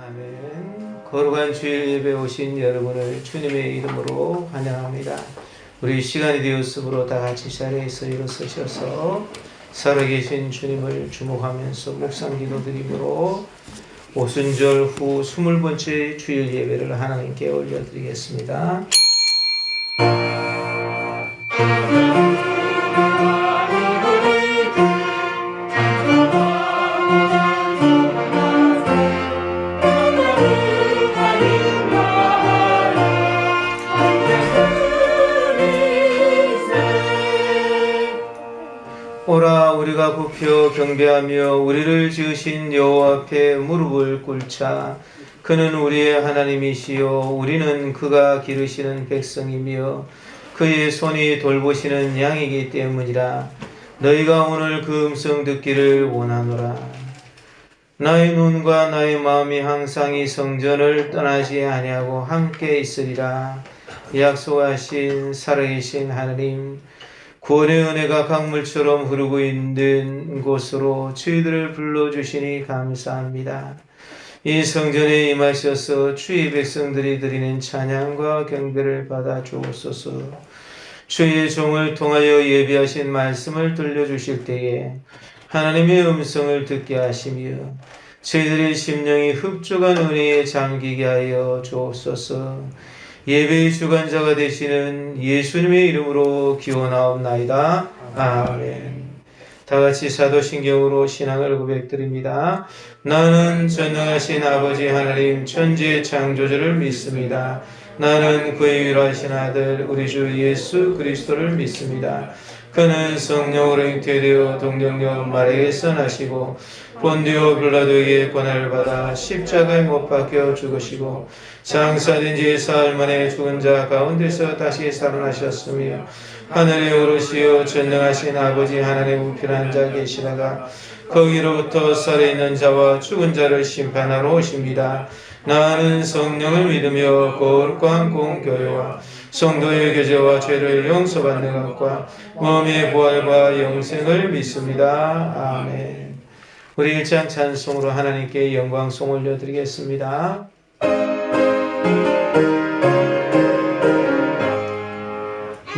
아멘. 거룩한 주일 예배 오신 여러분을 주님의 이름으로 환영합니다. 우리 시간이 되었으므로 다 같이 자리에서 일어서셔서 살아계신 주님을 주목하면서 묵상 기도드림으로 오순절 후 20번째 주일 예배를 하나님께 올려드리겠습니다. 오라 우리가 굽혀 경배하며 우리를 지으신 여호와 앞에 무릎을 꿇자. 그는 우리의 하나님이시요 우리는 그가 기르시는 백성이며 그의 손이 돌보시는 양이기 때문이라. 너희가 오늘 그 음성 듣기를 원하노라. 나의 눈과 나의 마음이 항상 이 성전을 떠나지 아니하고 함께 있으리라. 약속하신 살아계신 하나님, 구원의 은혜가 강물처럼 흐르고 있는 곳으로 저희들을 불러주시니 감사합니다. 이 성전에 임하셔서 주의 백성들이 드리는 찬양과 경배를 받아 주옵소서. 주의 종을 통하여 예비하신 말씀을 들려주실 때에 하나님의 음성을 듣게 하시며 저희들의 심령이 흡족한 은혜에 잠기게 하여 주옵소서. 예배의 주관자가 되시는 예수님의 이름으로 기원하옵나이다. 아멘. 다같이 사도신경으로 신앙을 고백드립니다. 나는 전능하신 아버지 하나님 천지의 창조주를 믿습니다. 나는 그의 유일하신 아들 우리 주 예수 그리스도를 믿습니다. 그는 성령으로 잉태되어 동정녀 마리아에서 나시고 본디오 빌라도에게 고난을 받아 십자가에 못 박혀 죽으시고 장사된 지 사흘 만에 죽은 자 가운데서 다시 살아나셨으며 하늘에 오르시어 전능하신 아버지 하나님 우편한 자 계시다가 거기로부터 살아있는 자와 죽은 자를 심판하러 오십니다. 나는 성령을 믿으며 거룩한 공교회와 성도의 교제와 죄를 용서받는 것과 몸의 부활과 영생을 믿습니다. 아멘. 우리 일장 찬송으로 하나님께 영광송 올려드리겠습니다.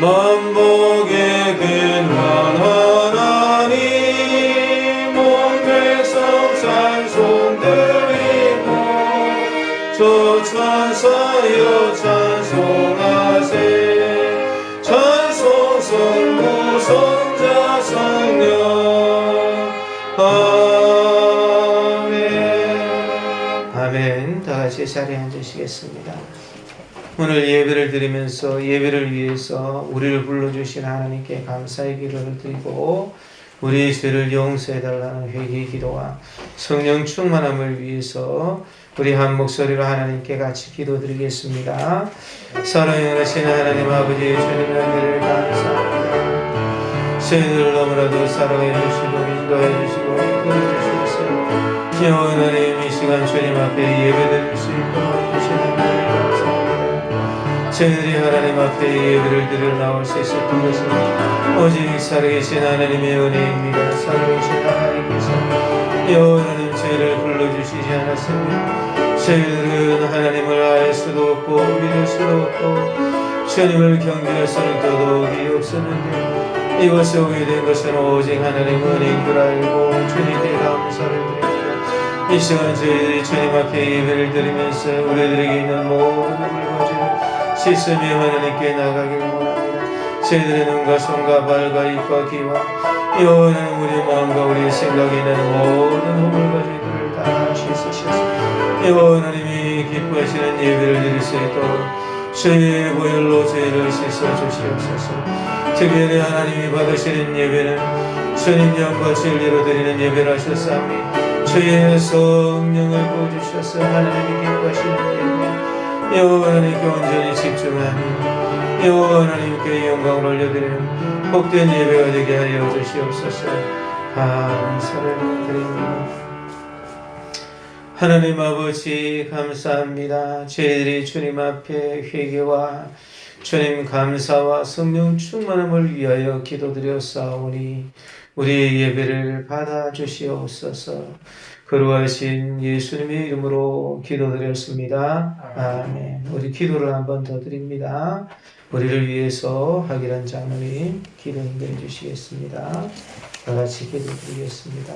만복의 근원 하나님 온 백성 찬송 드리고 저 천사여 찬송하세 찬송 성부 성자 성령 아멘. 아멘. 다같이 자리에 앉으시겠습니다. 오늘 예배를 드리면서 예배를 위해서 우리를 불러주신 하나님께 감사의 기도를 드리고 우리의 죄를 용서해달라는 회개의 기도와 성령 충만함을 위해서 우리 한 목소리로 하나님께 같이 기도드리겠습니다. 사랑하신 하나님 아버지 주님의 은혜를 감사합니다. 저희들을 너무나도 사랑해 주시고 인도해 주시고 이끌어 주시옵소서. 하나님 이 시간 주님 앞에 예배드릴 수 있도록 주시는 은혜를 감사합니다. 저희들이 하나님 앞에 예배를 드려 나올 수 있었던 것은 오직 살아계신 하나님의 은혜입니다. 살아계신 하나님께서 영원한 죄를 불러주시지 않았으며 저희들은 하나님을 알 수도 없고 믿을 수도 없고 주님을 경배할 수는 더더욱이 없었는데 이것에 오게 된 것은 오직 하나님 은혜인 줄 알고 주님께 감사를 드립니다. 이 시간 저희들이 주님 앞에 예배를 드리면서 우리들에게 있는 모든 물거지를 씻으며 하나님께 나가길 원합니다. 저희들의 눈과 손과 발과 입과 귀와 영원한 우리 마음과 우리 생각에 있는 모든 허물거지들을 다 씻으셔서 영원하님이 기뻐하시는 예배를 드릴 수 있도록 주의 보혈로 저희를 씻어 주시옵소서. 특별히 하나님이 받으시는 예배는 주님 영과 진리로 드리는 예배를 하셨사오니 주의 성령을 부어주셔서 하나님이 기뻐하시는 예배 여호와 하나님께 온전히 집중하며 여호와 하나님께 영광을 올려드리는 복된 예배가 되게 하여 주시옵소서. 감사를 드립니다. 하나님 아버지 감사합니다. 저희들이 주님 앞에 회개와 주님 감사와 성령 충만함을 위하여 기도드렸사오니 우리의 예배를 받아 주시옵소서. 거룩하신 예수님의 이름으로 기도드렸습니다. 아멘. 우리 기도를 한 번 더 드립니다. 우리를 위해서 하기란 장로님 기도 인도해 주시겠습니다. 다 같이 기도드리겠습니다.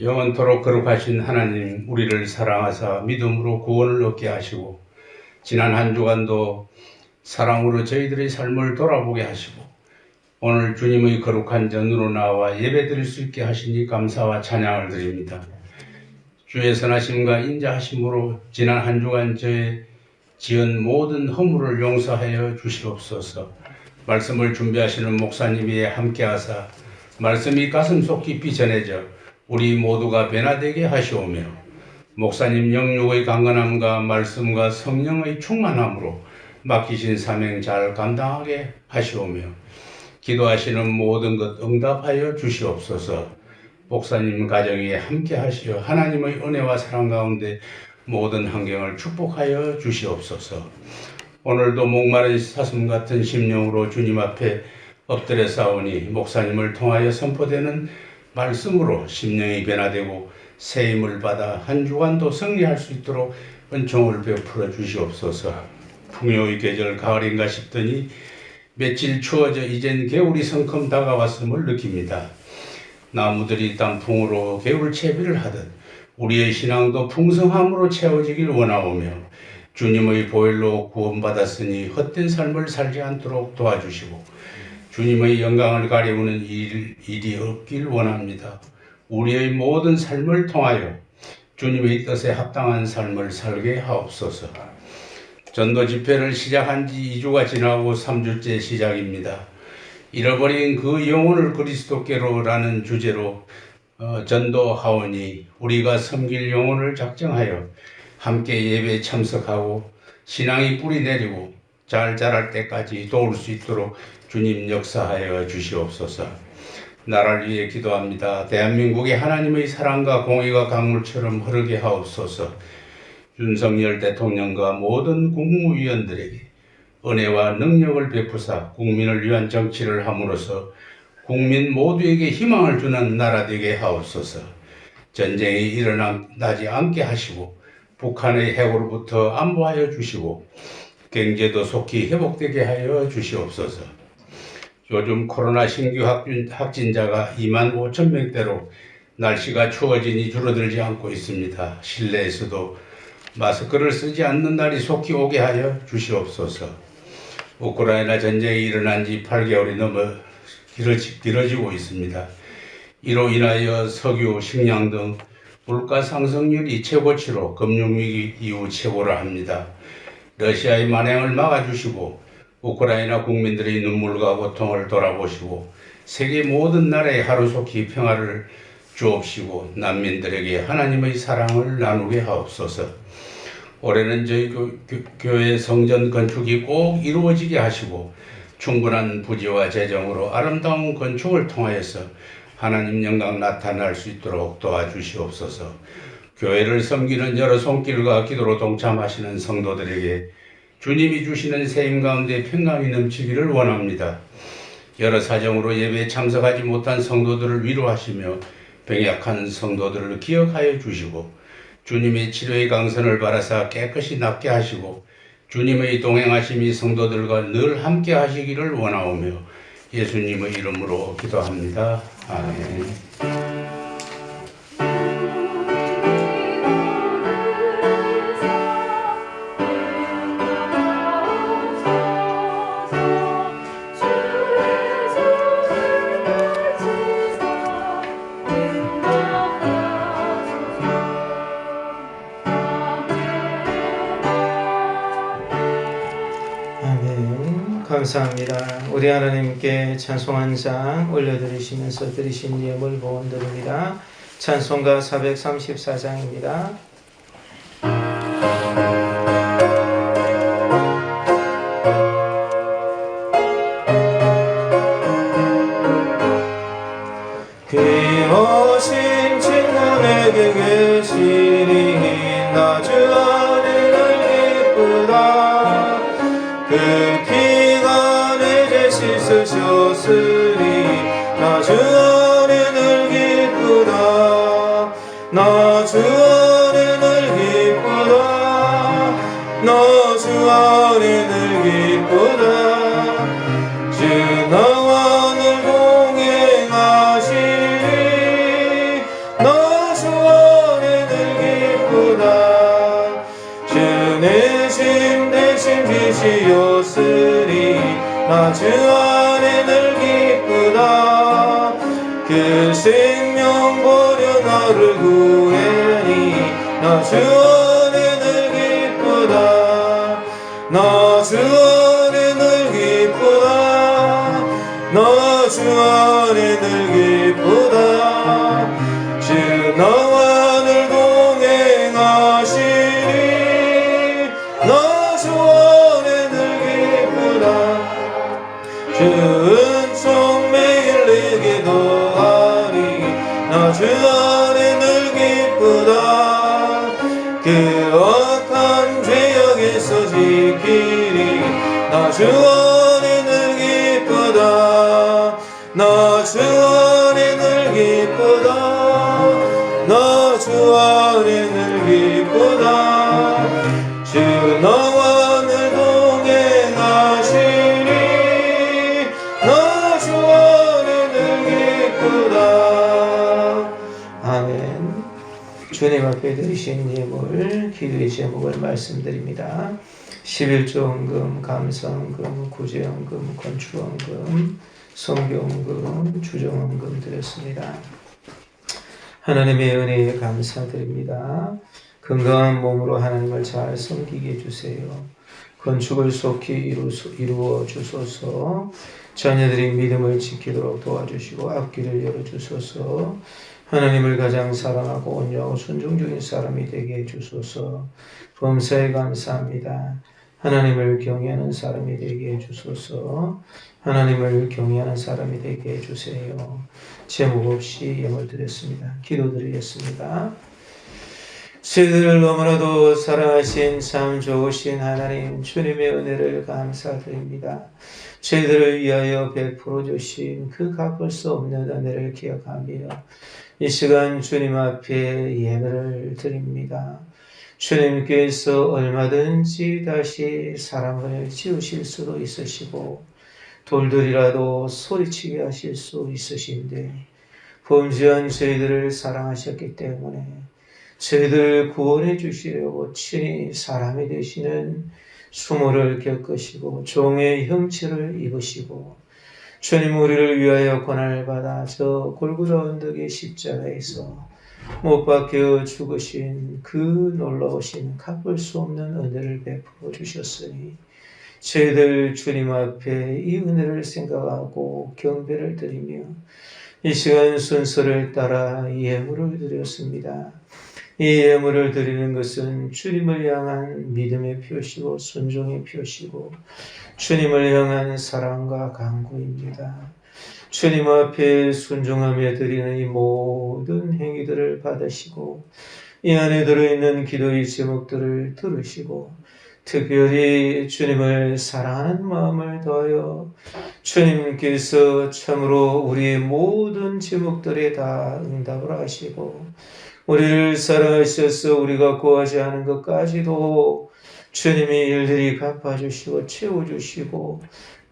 영원토록 거룩하신 하나님, 우리를 사랑하사 믿음으로 구원을 얻게 하시고 지난 한 주간도 사랑으로 저희들의 삶을 돌아보게 하시고 오늘 주님의 거룩한 전으로 나와 예배드릴 수 있게 하시니 감사와 찬양을 드립니다. 주의 선하심과 인자하심으로 지난 한 주간 저의 지은 모든 허물을 용서하여 주시옵소서. 말씀을 준비하시는 목사님이 함께하사 말씀이 가슴속 깊이 전해져 우리 모두가 변화되게 하시오며 목사님 영육의 강건함과 말씀과 성령의 충만함으로 맡기신 사명 잘 감당하게 하시오며 기도하시는 모든 것 응답하여 주시옵소서. 목사님 가정에 함께 하시어 하나님의 은혜와 사랑 가운데 모든 환경을 축복하여 주시옵소서. 오늘도 목마른 사슴 같은 심령으로 주님 앞에 엎드려 싸우니 목사님을 통하여 선포되는 말씀으로 심령이 변화되고 새 힘을 받아 한 주간도 승리할 수 있도록 은총을 베풀어 주시옵소서. 풍요의 계절 가을인가 싶더니 며칠 추워져 이젠 겨울이 성큼 다가왔음을 느낍니다. 나무들이 단풍으로 겨울 채비를 하듯 우리의 신앙도 풍성함으로 채워지길 원하오며 주님의 보혈로 구원받았으니 헛된 삶을 살지 않도록 도와주시고 주님의 영광을 가리우는 일이 없길 원합니다. 우리의 모든 삶을 통하여 주님의 뜻에 합당한 삶을 살게 하옵소서. 전도 집회를 시작한 지 2주가 지나고 3주째 시작입니다. 잃어버린 그 영혼을 그리스도께로라는 주제로 전도하오니 우리가 섬길 영혼을 작정하여 함께 예배에 참석하고 신앙이 뿌리 내리고 잘 자랄 때까지 도울 수 있도록 주님 역사하여 주시옵소서. 나라를 위해 기도합니다. 대한민국의 하나님의 사랑과 공의가 강물처럼 흐르게 하옵소서. 윤석열 대통령과 모든 국무위원들에게 은혜와 능력을 베푸사 국민을 위한 정치를 함으로써 국민 모두에게 희망을 주는 나라 되게 하옵소서. 전쟁이 일어나지 않게 하시고 북한의 핵으로부터 안보하여 주시고 경제도 속히 회복되게 하여 주시옵소서. 요즘 코로나 신규 확진자가 2만 5천 명대로 날씨가 추워지니 줄어들지 않고 있습니다. 실내에서도 마스크를 쓰지 않는 날이 속히 오게 하여 주시옵소서. 우크라이나 전쟁이 일어난 지 8개월이 넘어 길어지고 있습니다. 이로 인하여 석유, 식량 등 물가 상승률이 최고치로 금융위기 이후 최고를 합니다. 러시아의 만행을 막아주시고 우크라이나 국민들의 눈물과 고통을 돌아보시고 세계 모든 나라에 하루속히 평화를 주옵시고 난민들에게 하나님의 사랑을 나누게 하옵소서. 올해는 저희 교회 성전 건축이 꼭 이루어지게 하시고 충분한 부지와 재정으로 아름다운 건축을 통하여서 하나님 영광 나타날 수 있도록 도와주시옵소서. 교회를 섬기는 여러 손길과 기도로 동참하시는 성도들에게 주님이 주시는 세임 가운데 평강이 넘치기를 원합니다. 여러 사정으로 예배에 참석하지 못한 성도들을 위로하시며 병약한 성도들을 기억하여 주시고 주님의 치료의 강선을 바라사 깨끗이 낫게 하시고 주님의 동행하심이 성도들과 늘 함께 하시기를 원하오며 예수님의 이름으로 기도합니다. 아멘. 감사합니다. 우리 하나님께 찬송 한 장 올려드리시면서 드리신 예물 보온드립니다. 찬송가 434장입니다. 귀 오신 나 주 안에 늘 기쁘다. 그 피가 내 죄 씻으셨으니 나 주 안에 늘 기쁘다. 나 주 안에 늘 기쁘다. 나 주 안에 늘 기쁘다. 주 나와 늘 동행하시니 나 주 안에 늘 기쁘다. 주 내 짐 대신 지시었으니 나 주 안에 늘 기쁘다. 그 생명 버려 나를 구하니 나 주 안에 늘 기쁘다. 나 주 안에 늘 기쁘다. 나 주 안에 늘 기쁘다. 주 나와 늘 동행하시니 나 주 안에 늘 기쁘다. 주 은총 매일 내게 더하니 나 주 안에 늘 기쁘다. 그 악한 죄악에서 지키니 나 주 안에 늘 기쁘다. 나 주 안에 늘 기쁘다. 나 주 안에 늘 기쁘다. 주 나와 늘 동행하시니 나 주 안에 늘 기쁘다. 아멘. 주님 앞에 드리신 예물, 기도의 제목을 말씀드립니다. 11조헌금, 감사헌금, 구제헌금, 건축헌금, 성교헌금, 주정헌금 드렸습니다. 하나님의 은혜에 감사드립니다. 건강한 몸으로 하나님을 잘 섬기게 해주세요. 건축을 속히 이루어 주소서. 자녀들이 믿음을 지키도록 도와주시고 앞길을 열어주소서. 하나님을 가장 사랑하고 온유하고 순종적인 사람이 되게 해주소서. 범사에 감사합니다. 하나님을 경외하는 사람이 되게 해주소서. 하나님을 경외하는 사람이 되게 해주세요. 제목 없이 예물 드렸습니다. 기도드리겠습니다. 저희들을 너무나도 사랑하신 참 좋으신 하나님, 주님의 은혜를 감사드립니다. 저희들을 위하여 베풀어 주신 그 갚을 수 없는 은혜를 기억하며 이 시간 주님 앞에 예배를 드립니다. 주님께서 얼마든지 다시 사람을 지으실 수도 있으시고 돌들이라도 소리치게 하실 수 있으신데 범죄한 저희들을 사랑하셨기 때문에 저희들을 구원해 주시려고 친히 사람이 되시는 수모를 겪으시고 종의 형체를 입으시고 주님 우리를 위하여 고난을 받아 저 골고다 언덕의 십자가에서 못 박혀 죽으신 그 놀라우신 갚을 수 없는 은혜를 베풀어 주셨으니 저희들 주님 앞에 이 은혜를 생각하고 경배를 드리며 이 시간 순서를 따라 예물을 드렸습니다. 이 예물을 드리는 것은 주님을 향한 믿음의 표시고 순종의 표시고 주님을 향한 사랑과 간구입니다. 주님 앞에 순종하며 드리는 이 모든 행위들을 받으시고 이 안에 들어있는 기도의 제목들을 들으시고 특별히 주님을 사랑하는 마음을 더하여 주님께서 참으로 우리의 모든 제목들에 다 응답을 하시고 우리를 사랑하셔서 우리가 구하지 않은 것까지도 주님이 일일이 갚아주시고 채워주시고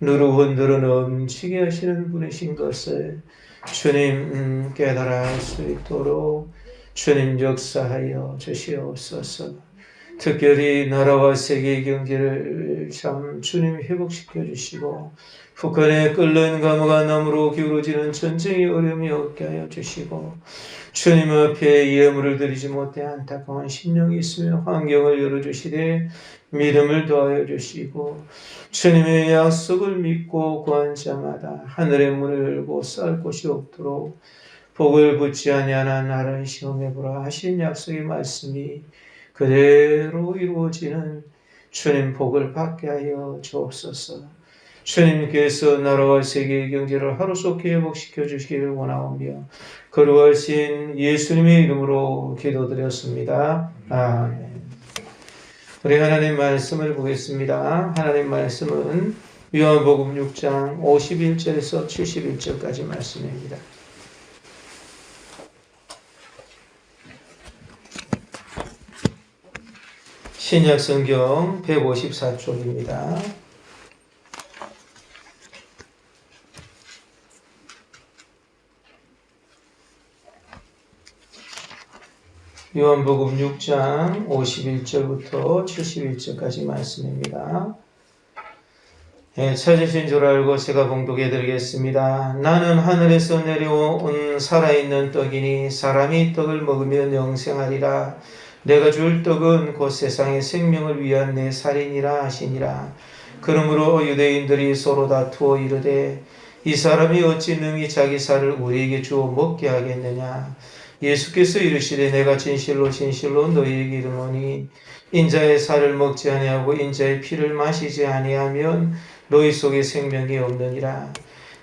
누르흔들어 넘치게 하시는 분이신 것을 주님 깨달아 할 수 있도록 주님 역사하여 주시옵소서. 특별히 나라와 세계의 경제를 참 주님 회복시켜 주시고 북한에 끓는 감화가 나무로 기울어지는 전쟁의 어려움이 없게 하여 주시고 주님 앞에 예물을 드리지 못해 안타까운 심령이 있으면 환경을 열어주시되 믿음을 더하여 주시고 주님의 약속을 믿고 구한 자마다 하늘의 문을 열고 쌀 곳이 없도록 복을 붙지 아니하나 나를 시험해 보라 하신 약속의 말씀이 그대로 이루어지는 주님 복을 받게 하여 주옵소서. 주님께서 나라와 세계의 경제를 하루속히 회복시켜 주시기를 원하오며 거룩하신 예수님의 이름으로 기도드렸습니다. 아멘. 우리 하나님 말씀을 보겠습니다. 하나님 말씀은 요한복음 6장 51절에서 71절까지 말씀입니다. 신약성경 154쪽입니다. 요한복음 6장 51절부터 71절까지 말씀입니다. 찾으신 줄 알고 제가 봉독해 드리겠습니다. 나는 하늘에서 내려온 살아있는 떡이니 사람이 떡을 먹으면 영생하리라. 내가 줄 떡은 곧 세상의 생명을 위한 내 살이니라 하시니라. 그러므로 유대인들이 서로 다투어 이르되 이 사람이 어찌 능히 자기 살을 우리에게 주어 먹게 하겠느냐. 예수께서 이르시되 내가 진실로 진실로 너희에게 이르노니 인자의 살을 먹지 아니하고 인자의 피를 마시지 아니하면 너희 속에 생명이 없느니라.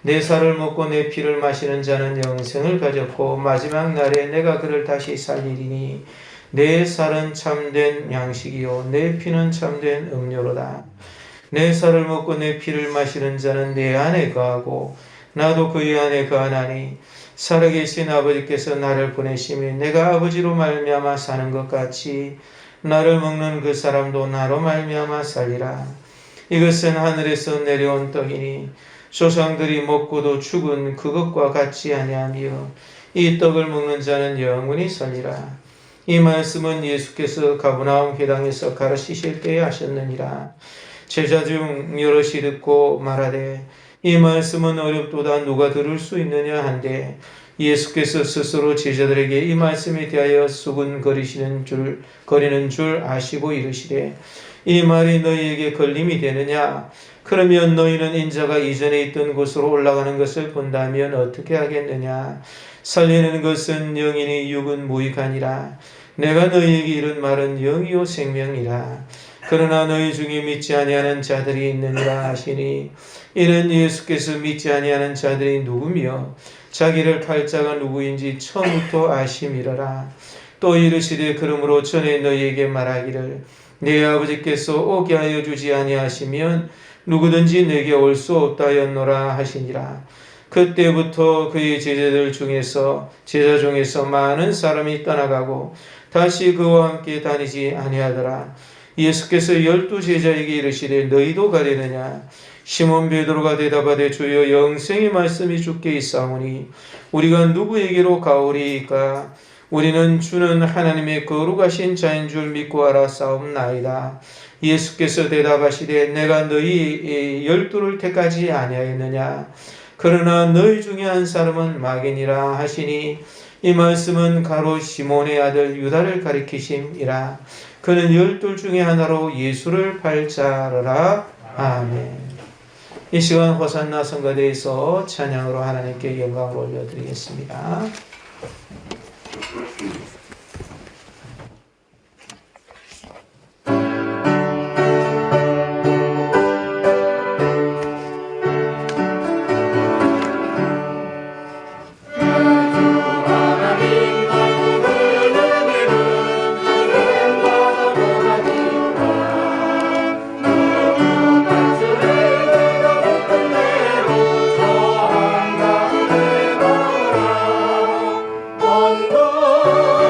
내 살을 먹고 내 피를 마시는 자는 영생을 가졌고 마지막 날에 내가 그를 다시 살리리니 내 살은 참된 양식이요 내 피는 참된 음료로다. 내 살을 먹고 내 피를 마시는 자는 내 안에 거하고 나도 그의 안에 거하나니 살아계신 아버지께서 나를 보내심이 내가 아버지로 말미암아 사는 것 같이 나를 먹는 그 사람도 나로 말미암아 살리라. 이것은 하늘에서 내려온 떡이니 조상들이 먹고도 죽은 그것과 같지 아니하며 이 떡을 먹는 자는 영원히 살리라. 이 말씀은 예수께서 가버나움 회당에서 가르치실 때에 하셨느니라. 제자 중 여럿이 듣고 말하되 이 말씀은 어렵도다 누가 들을 수 있느냐 한데 예수께서 스스로 제자들에게 이 말씀에 대하여 수군거리는 줄 아시고 이르시되 이 말이 너희에게 걸림이 되느냐? 그러면 너희는 인자가 이전에 있던 곳으로 올라가는 것을 본다면 어떻게 하겠느냐? 살리는 것은 영이니 육은 무익하니라. 내가 너희에게 이른 말은 영이요 생명이라. 그러나 너희 중에 믿지 아니하는 자들이 있느니라 하시니 이는 예수께서 믿지 아니하는 자들이 누구며 자기를 팔 자가 누구인지 처음부터 아심이러라. 또 이르시되 그러므로 전에 너희에게 말하기를 내 아버지께서 오게 하여 주지 아니하시면 누구든지 내게 올 수 없다 하였노라 하시니라. 그때부터 그의 제자 중에서 많은 사람이 떠나가고 다시 그와 함께 다니지 아니하더라. 예수께서 12 제자에게 이르시되 너희도 가려느냐? 시몬 베드로가 대답하되 주여 영생의 말씀이 주께 있사오니 우리가 누구에게로 가오리이까? 우리는 주는 하나님의 거룩하신 자인 줄 믿고 알았사옵나이다. 예수께서 대답하시되 내가 너희 12를 택하지 아니하였느냐? 그러나 너희 중에 한 사람은 마귀니라 하시니 이 말씀은 가로 시몬의 아들 유다를 가리키심이라. 그는 12 중에 하나로 예수를 팔 자라. 아멘. 이 시간 호산나 성가대에서 찬양으로 하나님께 영광을 올려드리겠습니다. 온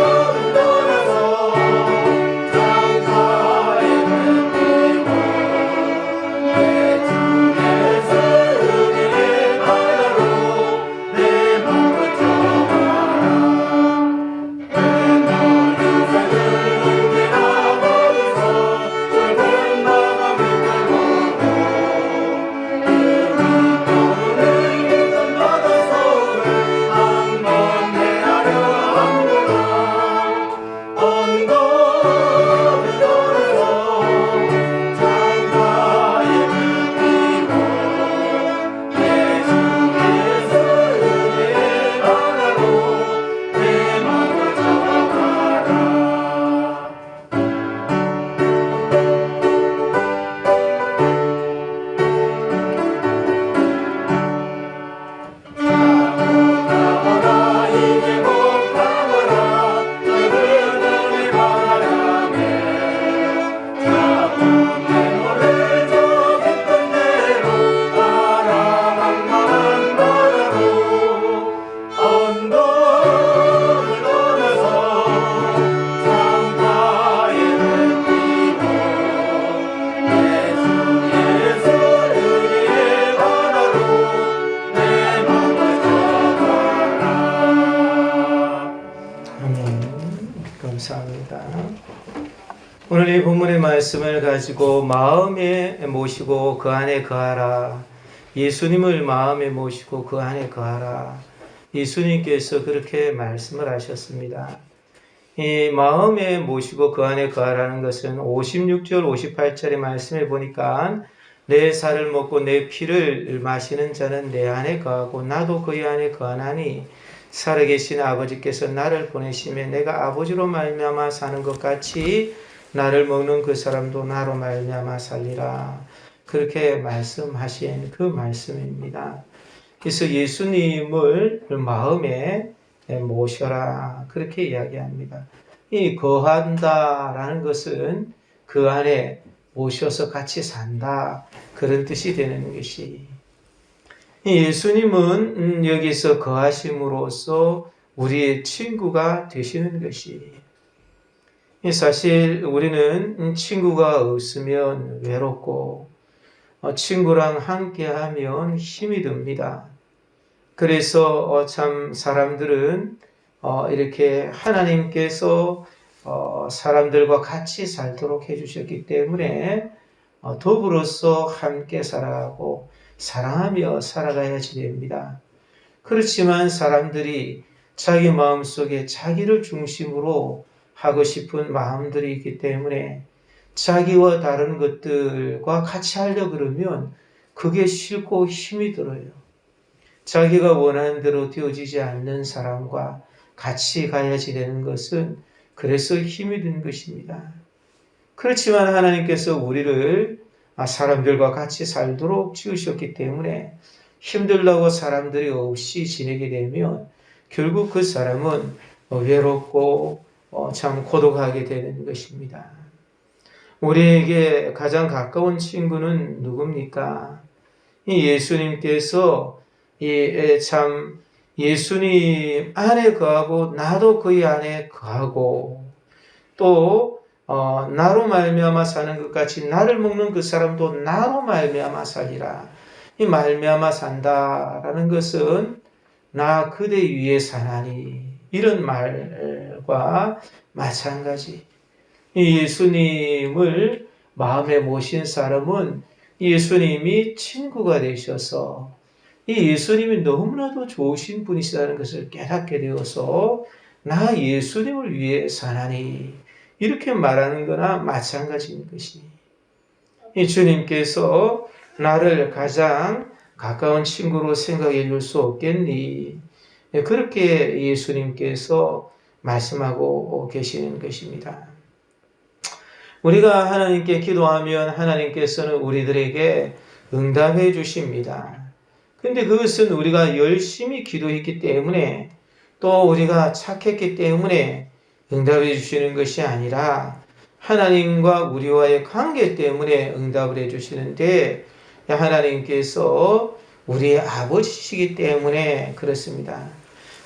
바랍니다. 오늘 이 본문의 말씀을 가지고 마음에 모시고 그 안에 거하라. 예수님을 마음에 모시고 그 안에 거하라. 예수님께서 그렇게 말씀을 하셨습니다. 이 마음에 모시고 그 안에 거하라는 것은 56절 58절의 말씀에 보니까 내 살을 먹고 내 피를 마시는 자는 내 안에 거하고 나도 그의 안에 거하나니 살아계신 아버지께서 나를 보내시며 내가 아버지로 말미암아 사는 것 같이 나를 먹는 그 사람도 나로 말미암아 살리라. 그렇게 말씀하신 그 말씀입니다. 그래서 예수님을 마음에 모셔라. 그렇게 이야기합니다. 이 거한다라는 것은 그 안에 모셔서 같이 산다. 그런 뜻이 되는 것이. 예수님은 여기서 거하심으로써 우리의 친구가 되시는 것이. 사실 우리는 친구가 없으면 외롭고 친구랑 함께하면 힘이 듭니다. 그래서 참 사람들은 이렇게 하나님께서 사람들과 같이 살도록 해주셨기 때문에 더불어서 함께 살아가고 사랑하며 살아가야지 됩니다. 그렇지만 사람들이 자기 마음속에 자기를 중심으로 하고 싶은 마음들이 있기 때문에 자기와 다른 것들과 같이 하려고 그러면 그게 싫고 힘이 들어요. 자기가 원하는 대로 되어지지 않는 사람과 같이 가야지 되는 것은 그래서 힘이 든 것입니다. 그렇지만 하나님께서 우리를 사람들과 같이 살도록 지으셨기 때문에 힘들다고 사람들이 없이 지내게 되면 결국 그 사람은 외롭고 참 고독하게 되는 것입니다. 우리에게 가장 가까운 친구는 누굽니까? 이 예수님께서 참 예수님 안에 거하고 나도 그의 안에 거하고 또 나로 말미암아 사는 것 같이 나를 먹는 그 사람도 나로 말미암아 살리라. 이 말미암아 산다라는 것은 나 그대 위에 사나니 이런 말과 마찬가지. 이 예수님을 마음에 모신 사람은 예수님이 친구가 되셔서 이 예수님이 너무나도 좋으신 분이시다는 것을 깨닫게 되어서 나 예수님을 위해 사나니 이렇게 말하는 거나 마찬가지인 것이. 이 주님께서 나를 가장 가까운 친구로 생각해 줄 수 없겠니? 그렇게 예수님께서 말씀하고 계시는 것입니다. 우리가 하나님께 기도하면 하나님께서는 우리들에게 응답해 주십니다. 근데 그것은 우리가 열심히 기도했기 때문에 또 우리가 착했기 때문에 응답해 주시는 것이 아니라 하나님과 우리와의 관계 때문에 응답을 해 주시는데 하나님께서 우리의 아버지시기 때문에 그렇습니다.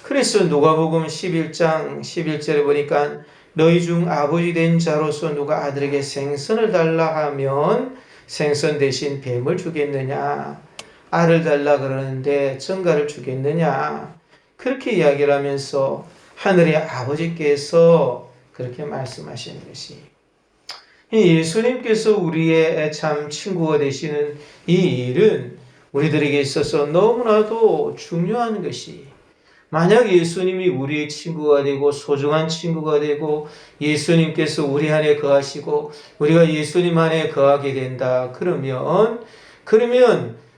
그래서 누가복음 11장 11절에 보니까 너희 중 아버지 된 자로서 누가 아들에게 생선을 달라 하면 생선 대신 뱀을 주겠느냐? 알을 달라 그러는데 전갈을 주겠느냐? 그렇게 이야기를 하면서 하늘의 아버지께서 그렇게 말씀하시는 것이. 예수님께서 우리의 참 친구가 되시는 이 일은 우리들에게 있어서 너무나도 중요한 것이. 만약 예수님이 우리의 친구가 되고 소중한 친구가 되고 예수님께서 우리 안에 거하시고 우리가 예수님 안에 거하게 된다. 그러면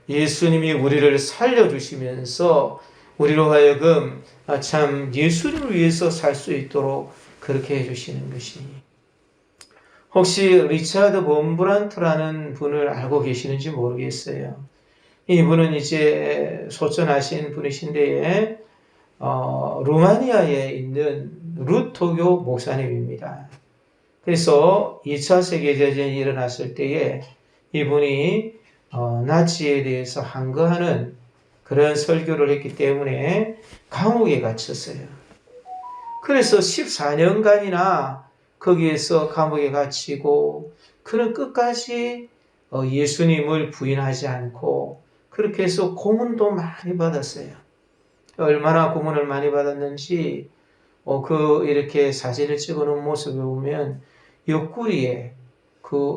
예수님이 우리를 살려주시면서 우리로 하여금 참 예수님을 위해서 살 수 있도록 그렇게 해주시는 것이. 혹시 리차드 본브란트라는 분을 알고 계시는지 모르겠어요. 이분은 이제 소천하신 분이신데 루마니아에 있는 루터교 목사님입니다. 그래서 2차 세계대전이 일어났을 때에 이분이 나치에 대해서 항거하는 그런 설교를 했기 때문에 감옥에 갇혔어요. 그래서 14년간이나 거기에서 감옥에 갇히고 그는 끝까지 예수님을 부인하지 않고 그렇게 해서 고문도 많이 받았어요. 얼마나 고문을 많이 받았는지 이렇게 사진을 찍어 놓은 모습을 보면 옆구리에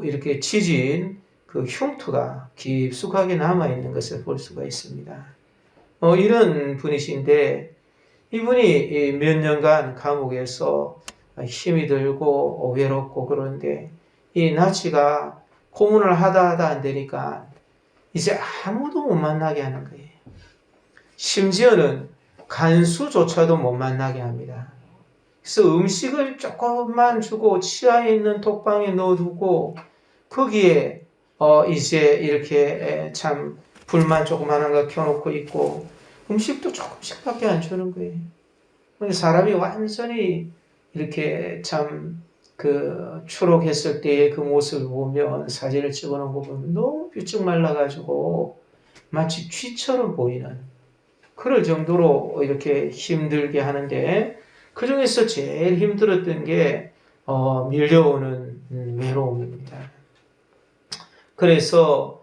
이렇게 지진 흉터가 깊숙하게 남아있는 것을 볼 수가 있습니다. 이런 분이신데, 이분이 몇 년간 감옥에서 힘이 들고 외롭고 그런데, 이 나치가 고문을 하다 안 되니까 이제 아무도 못 만나게 하는 거예요. 심지어는 간수조차도 못 만나게 합니다. 그래서 음식을 조금만 주고 치아에 있는 톡방에 넣어두고 거기에 이제 이렇게 참 불만 조그만한 거 켜놓고 있고 음식도 조금씩밖에 안 주는 거예요. 사람이 완전히 이렇게 참 추록했을 때의 그 모습을 보면, 사진을 찍어놓은 거 보면 너무 삐쭉 말라가지고 마치 쥐처럼 보이는 그럴 정도로 이렇게 힘들게 하는데, 그 중에서 제일 힘들었던 게 밀려오는 외로움입니다. 그래서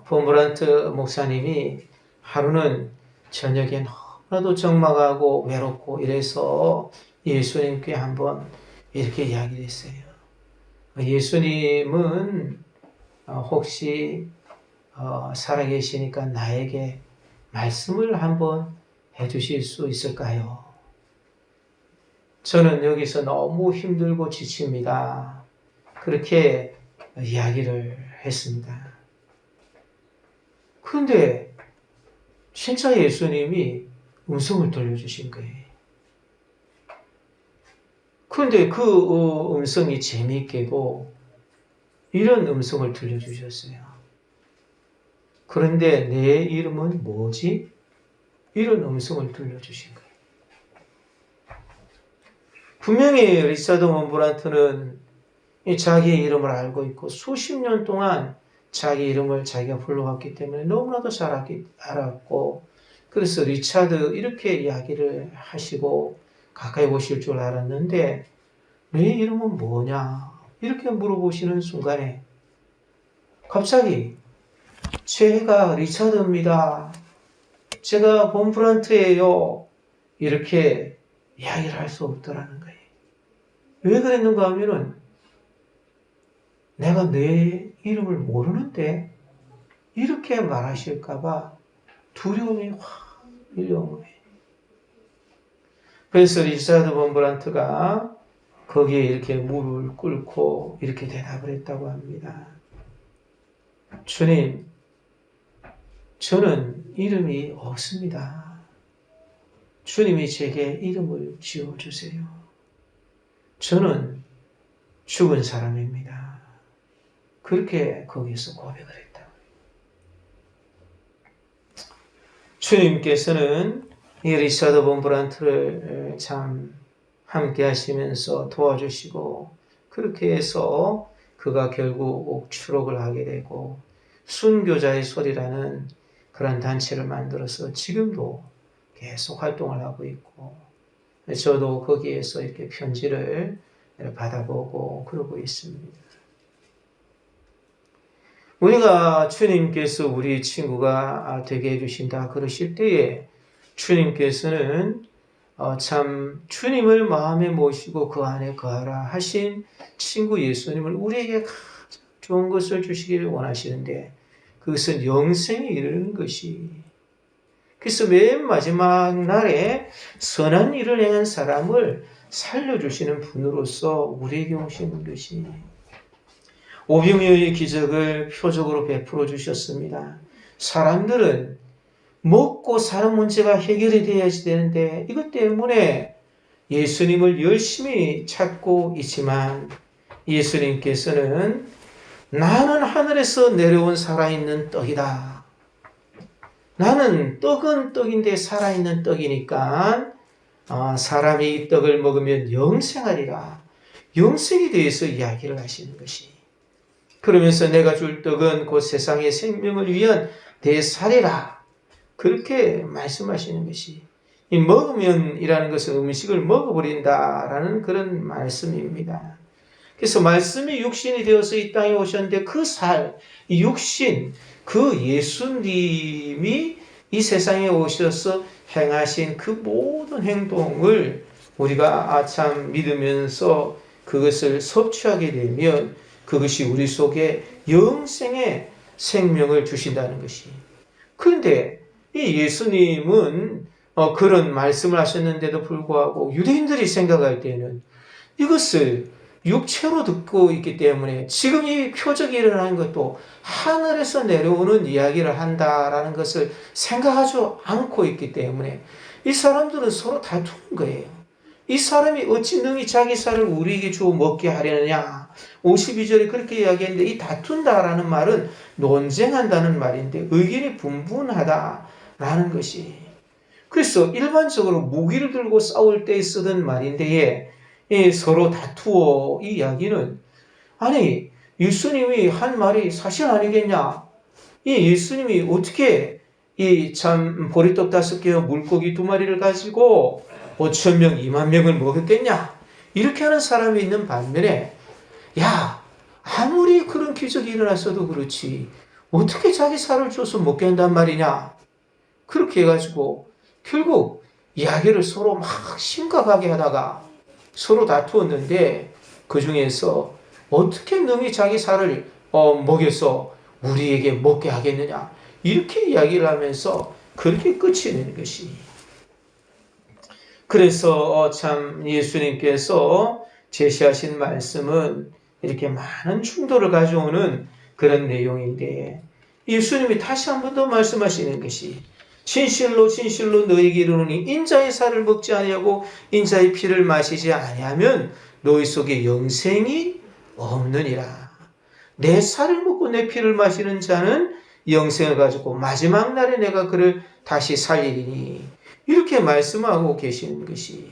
폼브란트 목사님이 하루는 저녁에 너무나도 적막하고 외롭고 이래서 예수님께 한번 이렇게 이야기를 했어요. 예수님은 혹시 살아계시니까 나에게 말씀을 한번 해주실 수 있을까요? 저는 여기서 너무 힘들고 지칩니다. 그렇게 이야기를 했습니다. 그런데 진짜 예수님이 음성을 들려주신 거예요. 그런데 그 음성이 재미있게도 이런 음성을 들려주셨어요. 그런데 내 이름은 뭐지? 이런 음성을 들려주신 거예요. 분명히 리차드 몬브란트는 자기의 이름을 알고 있고 수십 년 동안 자기 이름을 자기가 불러왔기 때문에 너무나도 잘 알았고, 그래서 리차드 이렇게 이야기를 하시고 가까이 오실 줄 알았는데, 내 이름은 뭐냐? 이렇게 물어보시는 순간에 갑자기 제가 리차드입니다. 제가 몬브란트예요. 이렇게 이야기를 할 수 없더라는 거예요. 왜 그랬는가 하면은 내가 내 이름을 모르는데 이렇게 말하실까봐 두려움이 확 밀려온 거예요. 그래서 리차드 몬브란트가 거기에 이렇게 무릎을 꿇고 이렇게 대답을 했다고 합니다. 주님, 저는 이름이 없습니다. 주님이 제게 이름을 지어주세요. 저는 죽은 사람입니다. 그렇게 거기서 고백을 했다. 주님께서는 이 리차드 몬브란트를 참 함께 하시면서 도와주시고, 그렇게 해서 그가 결국 추록을 하게 되고 순교자의 소리라는 그런 단체를 만들어서 지금도 계속 활동을 하고 있고, 저도 거기에서 이렇게 편지를 받아보고 그러고 있습니다. 우리가 주님께서 우리 친구가 되게 해주신다 그러실 때에 주님께서는 참 주님을 마음에 모시고 그 안에 거하라 하신 친구 예수님을 우리에게 가장 좋은 것을 주시기를 원하시는데, 그것은 영생에 이르는 것이, 그래서 맨 마지막 날에 선한 일을 행한 사람을 살려주시는 분으로서 우리에게 오시는 것이, 오병이어의 기적을 표적으로 베풀어 주셨습니다. 사람들은 먹고 사는 문제가 해결이 되어야지 되는데 이것 때문에 예수님을 열심히 찾고 있지만, 예수님께서는 나는 하늘에서 내려온 살아있는 떡이다. 나는 떡은 떡인데 살아있는 떡이니까 사람이 이 떡을 먹으면 영생하리라. 영생에 대해서 이야기를 하시는 것이, 그러면서 내가 줄 떡은 곧 세상의 생명을 위한 내 살이라. 그렇게 말씀하시는 것이, 이 먹으면이라는 것은 음식을 먹어버린다라는 그런 말씀입니다. 그래서 말씀이 육신이 되어서 이 땅에 오셨는데 그 살, 이 육신, 그 예수님이 이 세상에 오셔서 행하신 그 모든 행동을 우리가 참 믿으면서 그것을 섭취하게 되면 그것이 우리 속에 영생의 생명을 주신다는 것이. 그런데 이 예수님은 그런 말씀을 하셨는데도 불구하고 유대인들이 생각할 때는 이것을 육체로 듣고 있기 때문에 지금 이 표적이 일어나는 것도 하늘에서 내려오는 이야기를 한다라는 것을 생각하지 않고 있기 때문에 이 사람들은 서로 다투는 거예요. 이 사람이 어찌 능히 자기 살을 우리에게 주어 먹게 하려느냐. 52절에 그렇게 이야기했는데 이 다툰다라는 말은 논쟁한다는 말인데 의견이 분분하다라는 것이. 그래서 일반적으로 무기를 들고 싸울 때 쓰던 말인데 서로 다투어 이 이야기는 아니 예수님이 한 말이 사실 아니겠냐. 이 예수님이 어떻게 이 참 보리떡 5개와 물고기 2마리를 가지고 5,000명, 20,000명을 먹였겠냐? 이렇게 하는 사람이 있는 반면에 야 아무리 그런 기적이 일어났어도 그렇지 어떻게 자기 살을 줘서 먹게 한단 말이냐? 그렇게 해가지고 결국 이야기를 서로 막 심각하게 하다가 서로 다투었는데 그 중에서 어떻게 능히 자기 살을 먹여서 우리에게 먹게 하겠느냐? 이렇게 이야기를 하면서 그렇게 끝이 내는 것이. 그래서 참 예수님께서 제시하신 말씀은 이렇게 많은 충돌을 가져오는 그런 내용인데 예수님이 다시 한 번 더 말씀하시는 것이 진실로 진실로 너희에게 이르노니 인자의 살을 먹지 아니하고 인자의 피를 마시지 아니하면 너희 속에 영생이 없느니라. 내 살을 먹고 내 피를 마시는 자는 영생을 가지고 마지막 날에 내가 그를 다시 살리리니 이렇게 말씀하고 계시는 것이.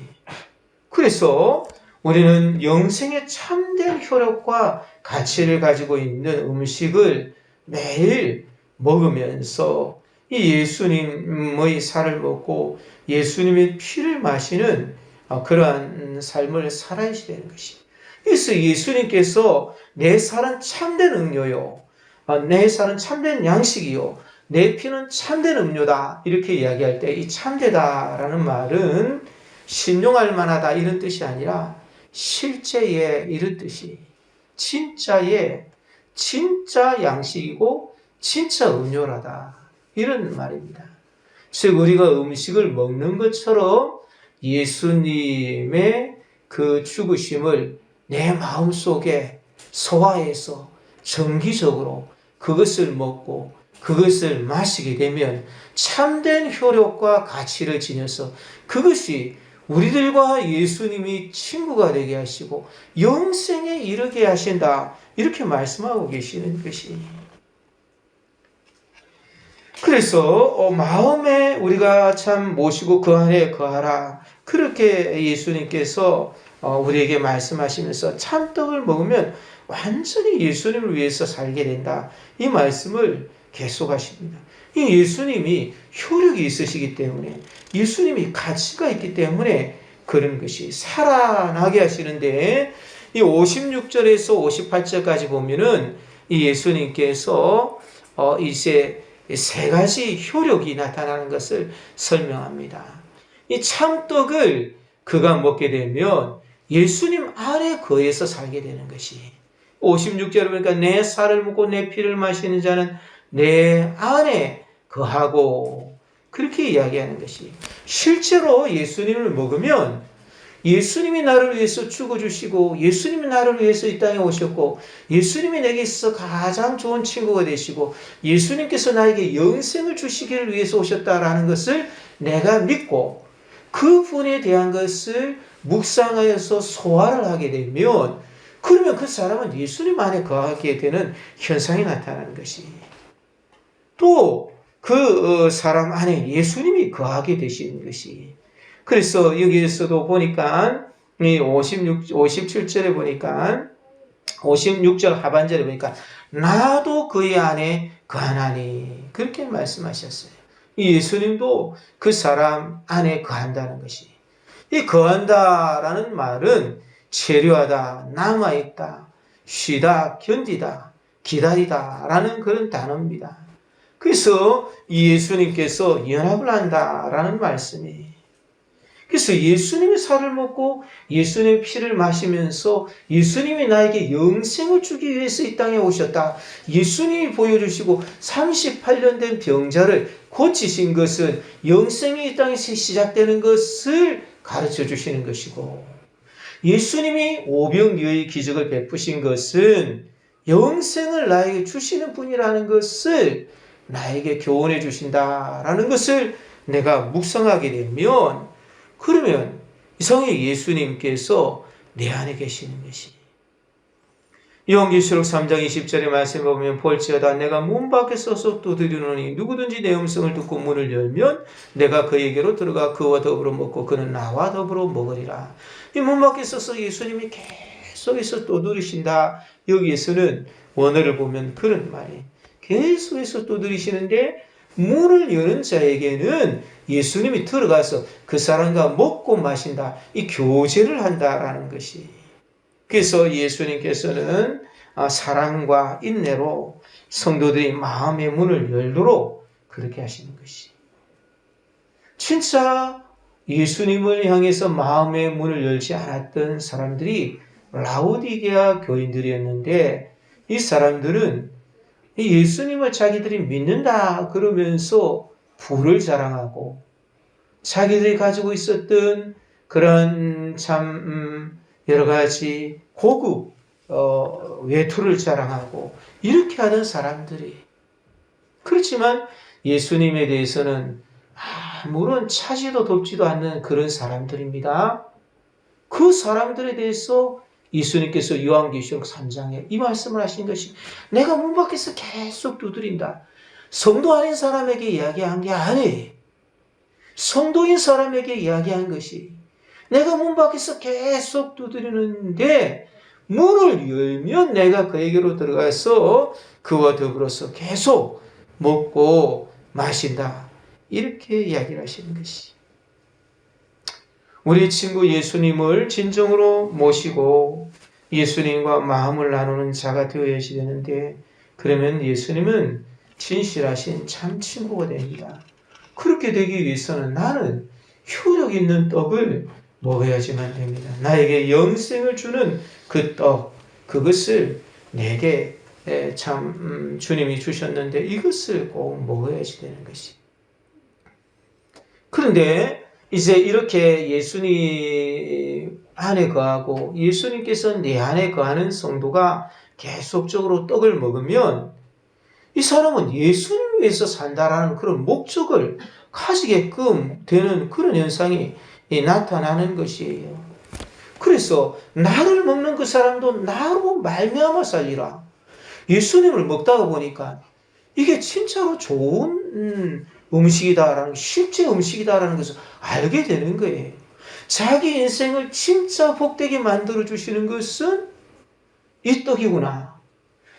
그래서 우리는 영생의 참된 효력과 가치를 가지고 있는 음식을 매일 먹으면서 이 예수님의 살을 먹고 예수님의 피를 마시는 그러한 삶을 살아야 되는 것이. 그래서 예수님께서 내 살은 참된 음료요. 내 살은 참된 양식이요. 내 피는 참된 음료다. 이렇게 이야기할 때 이 참되다라는 말은 신용할 만하다 이런 뜻이 아니라 실제에 이런 뜻이 진짜의 진짜 양식이고 진짜 음료라다. 이런 말입니다. 즉 우리가 음식을 먹는 것처럼 예수님의 그 죽으심을 내 마음속에 소화해서 정기적으로 그것을 먹고 그것을 마시게 되면 참된 효력과 가치를 지녀서 그것이 우리들과 예수님이 친구가 되게 하시고 영생에 이르게 하신다. 이렇게 말씀하고 계시는 것이. 그래서 마음에 우리가 참 모시고 그 안에 거하라. 그렇게 예수님께서 우리에게 말씀하시면서 참떡을 먹으면 완전히 예수님을 위해서 살게 된다. 이 말씀을 계속하십니다. 이 예수님이 효력이 있으시기 때문에 예수님이 가치가 있기 때문에 그런 것이 살아나게 하시는데 이 56절에서 58절까지 보면은 이 예수님께서 이제 3가지 효력이 나타나는 것을 설명합니다. 이 참떡을 그가 먹게 되면 예수님 안에 거해서 살게 되는 것이 56절에 보니까 내 살을 먹고 내 피를 마시는 자는 내 안에 거하고 그렇게 이야기하는 것이 실제로 예수님을 먹으면 예수님이 나를 위해서 죽어주시고 예수님이 나를 위해서 이 땅에 오셨고 예수님이 내게 있어서 가장 좋은 친구가 되시고 예수님께서 나에게 영생을 주시기를 위해서 오셨다라는 것을 내가 믿고 그 분에 대한 것을 묵상하여서 소화를 하게 되면 그러면 그 사람은 예수님 안에 거하게 되는 현상이 나타나는 것이 또 그 사람 안에 예수님이 거하게 되시는 것이 그래서 여기에서도 보니까 57절에 보니까 56절 하반절에 보니까 나도 그의 안에 거하나니 그렇게 말씀하셨어요. 이 예수님도 그 사람 안에 거한다는 것이 이 거한다라는 말은 체류하다, 남아있다, 쉬다, 견디다, 기다리다 라는 그런 단어입니다. 그래서 이 예수님께서 연합을 한다라는 말씀이 그래서 예수님의 살을 먹고 예수님의 피를 마시면서 예수님이 나에게 영생을 주기 위해서 이 땅에 오셨다. 예수님이 보여주시고 38년 된 병자를 고치신 것은 영생이 이 땅에서 시작되는 것을 가르쳐 주시는 것이고, 예수님이 오병이어의 기적을 베푸신 것은 영생을 나에게 주시는 분이라는 것을 나에게 교훈해 주신다라는 것을 내가 묵상하게 되면, 그러면 이성의 예수님께서 내 안에 계시는 것이, 요한계시록 3장 20절의 말씀에 보면 볼지어다 내가 문 밖에 서서 두드리노니 누구든지 내 음성을 듣고 문을 열면 내가 그에게로 들어가 그와 더불어 먹고 그는 나와 더불어 먹으리라. 이 문 밖에 서서 예수님이 계속해서 두드리신다. 여기에서는 원어를 보면 그런 말이 계속해서 두드리시는데, 문을 여는 자에게는 예수님이 들어가서 그 사람과 먹고 마신다. 이 교제를 한다라는 것이. 그래서 예수님께서는 사랑과 인내로 성도들이 마음의 문을 열도록 그렇게 하시는 것이. 진짜 예수님을 향해서 마음의 문을 열지 않았던 사람들이 라오디게아 교인들이었는데, 이 사람들은 예수님을 자기들이 믿는다 그러면서 부를 자랑하고 자기들이 가지고 있었던 그런 참 여러 가지 고급 외투를 자랑하고 이렇게 하던 사람들이, 그렇지만 예수님에 대해서는 아무런 차지도 덥지도 않는 그런 사람들입니다. 그 사람들에 대해서 예수님께서 요한계시록 3장에 이 말씀을 하신 것이, 내가 문 밖에서 계속 두드린다. 성도 아닌 사람에게 이야기한 게 아니에요. 성도인 사람에게 이야기한 것이, 내가 문 밖에서 계속 두드리는데 문을 열면 내가 그에게로 들어가서 그와 더불어서 계속 먹고 마신다. 이렇게 이야기를 하시는 것이. 우리 친구 예수님을 진정으로 모시고 예수님과 마음을 나누는 자가 되어야 되는데, 그러면 예수님은 진실하신 참 친구가 됩니다. 그렇게 되기 위해서는 나는 효력 있는 떡을 먹어야지만 됩니다. 나에게 영생을 주는 그 떡, 그것을 내게 참 주님이 주셨는데 이것을 꼭 먹어야지 되는 것이. 그런데 이제 이렇게 예수님 안에 거하고 예수님께서 내 안에 거하는 성도가 계속적으로 떡을 먹으면 이 사람은 예수님을 위해서 산다라는 그런 목적을 가지게끔 되는 그런 현상이 나타나는 것이에요. 그래서 나를 먹는 그 사람도 나로 말미암아 살리라. 예수님을 먹다가 보니까 이게 진짜로 좋은 음식이다라는, 실제 음식이다라는 것을 알게 되는 거예요. 자기 인생을 진짜 복되게 만들어 주시는 것은 이 떡이구나.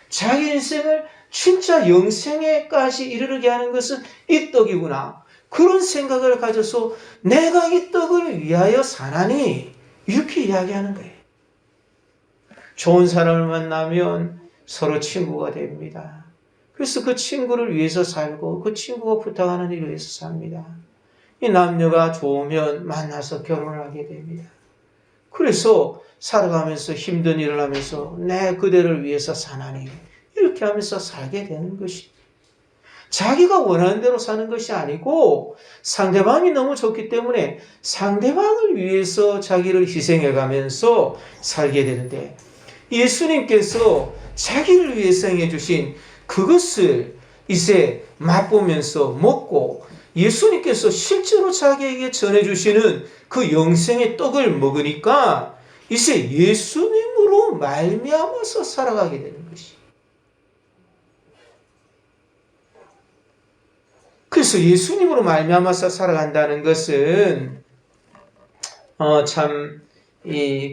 자기 인생을 진짜 영생에까지 이르게 하는 것은 이 떡이구나. 그런 생각을 가져서 내가 이 떡을 위하여 사나니, 이렇게 이야기하는 거예요. 좋은 사람을 만나면 서로 친구가 됩니다. 그래서 그 친구를 위해서 살고 그 친구가 부탁하는 일을 위해서 삽니다. 이 남녀가 좋으면 만나서 결혼을 하게 됩니다. 그래서 살아가면서 힘든 일을 하면서 내 그대를 위해서 사나니, 이렇게 하면서 살게 되는 것이, 자기가 원하는 대로 사는 것이 아니고 상대방이 너무 좋기 때문에 상대방을 위해서 자기를 희생해 가면서 살게 되는데, 예수님께서 자기를 위해서 행해 주신 그것을 이제 맛보면서 먹고 예수님께서 실제로 자기에게 전해주시는 그 영생의 떡을 먹으니까 이제 예수님으로 말미암아서 살아가게 되는 것이. 그래서 예수님으로 말미암아서 살아간다는 것은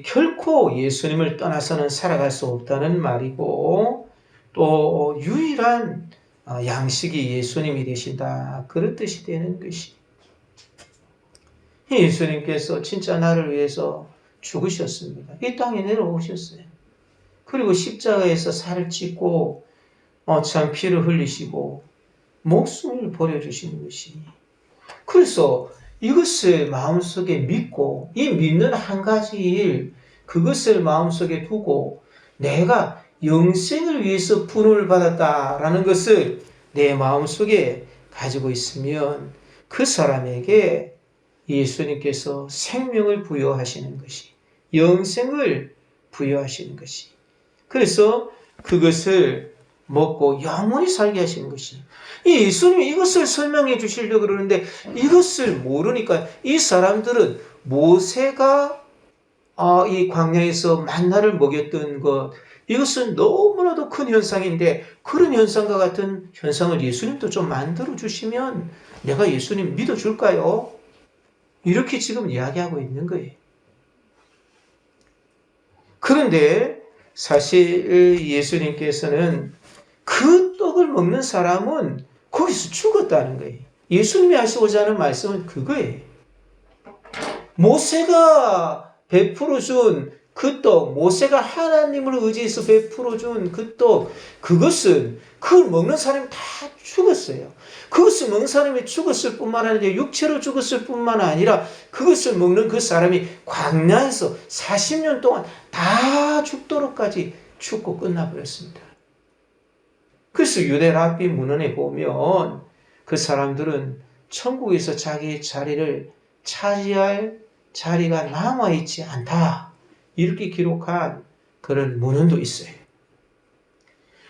결코 예수님을 떠나서는 살아갈 수 없다는 말이고, 또 유일한 양식이 예수님이 되신다, 그런 뜻이 되는 것이. 예수님께서 진짜 나를 위해서 죽으셨습니다. 이 땅에 내려오셨어요. 그리고 십자가에서 살을 찢고 참 피를 흘리시고 목숨을 버려주시는 것이. 그래서 이것을 마음속에 믿고 이 믿는 한 가지 일 그것을 마음속에 두고 내가 영생을 위해서 부름을 받았다라는 것을 내 마음속에 가지고 있으면 그 사람에게 예수님께서 생명을 부여하시는 것이 영생을 부여하시는 것이 그래서 그것을 먹고 영원히 살게 하시는 것이 이 예수님이 이것을 설명해 주시려고 그러는데 이것을 모르니까 이 사람들은 모세가 이 광야에서 만나를 먹였던 것 이것은 너무나도 큰 현상인데 그런 현상과 같은 현상을 예수님도 좀 만들어 주시면 내가 예수님 믿어줄까요? 이렇게 지금 이야기하고 있는 거예요. 그런데 사실 예수님께서는 그 떡을 먹는 사람은 거기서 죽었다는 거예요. 예수님이 하시고자 하는 말씀은 그거예요. 모세가 베풀어 준 그 떡, 모세가 하나님을 의지해서 베풀어 준 그 떡, 그것은 그걸 먹는 사람이 다 죽었어요. 그것을 먹는 사람이 죽었을 뿐만 아니라 육체로 죽었을 뿐만 아니라 그것을 먹는 그 사람이 광야에서 40년 동안 다 죽도록까지 죽고 끝나버렸습니다. 그래서 유대 랍비 문헌에 보면 그 사람들은 천국에서 자기의 자리를 차지할 자리가 남아있지 않다. 이렇게 기록한 그런 문헌도 있어요.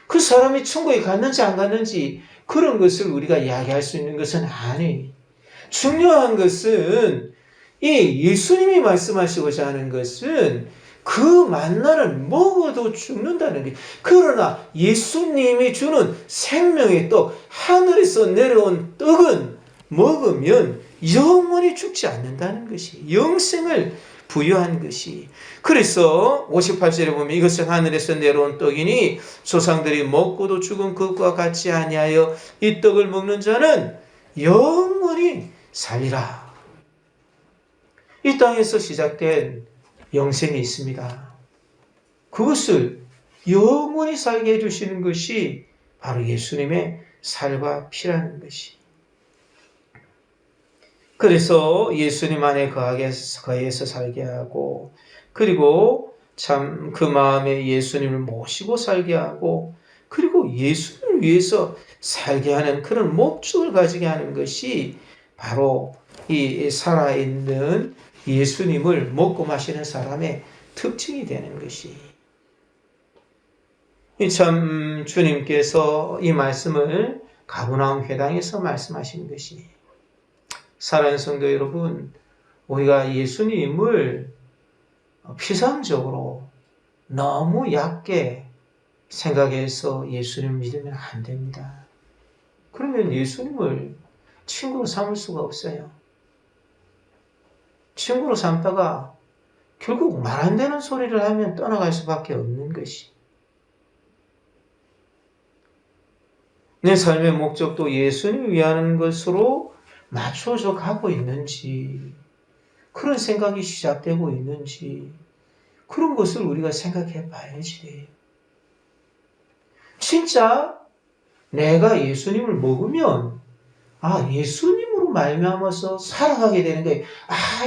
그 사람이 천국에 갔는지 안 갔는지 그런 것을 우리가 이야기할 수 있는 것은 아니에요. 중요한 것은 이 예수님이 말씀하시고자 하는 것은 그 만나를 먹어도 죽는다는 게 그러나 예수님이 주는 생명의 떡 하늘에서 내려온 떡은 먹으면 영원히 죽지 않는다는 것이 영생을 부여한 것이 그래서 58절에 보면 이것은 하늘에서 내려온 떡이니 조상들이 먹고도 죽은 것과 같이 아니하여 이 떡을 먹는 자는 영원히 살리라. 이 땅에서 시작된 영생이 있습니다. 그것을 영원히 살게 해주시는 것이 바로 예수님의 살과 피라는 것이. 그래서 예수님 안에 거해서 살게 하고 그리고 참 그 마음에 예수님을 모시고 살게 하고 그리고 예수님을 위해서 살게 하는 그런 목적을 가지게 하는 것이 바로 이 살아있는 예수님을 먹고 마시는 사람의 특징이 되는 것이. 참 주님께서 이 말씀을 가버나움 회당에서 말씀하신 것이 사랑하는 성도 여러분, 우리가 예수님을 피상적으로 너무 얕게 생각해서 예수님을 믿으면 안 됩니다. 그러면 예수님을 친구로 삼을 수가 없어요. 친구로 삼다가 결국 말 안 되는 소리를 하면 떠나갈 수밖에 없는 것이. 내 삶의 목적도 예수님을 위하는 것으로 맞춰져 가고 있는지, 그런 생각이 시작되고 있는지, 그런 것을 우리가 생각해 봐야지 돼요. 진짜 내가 예수님을 먹으면, 예수님으로 말미암아서 살아가게 되는 거예요.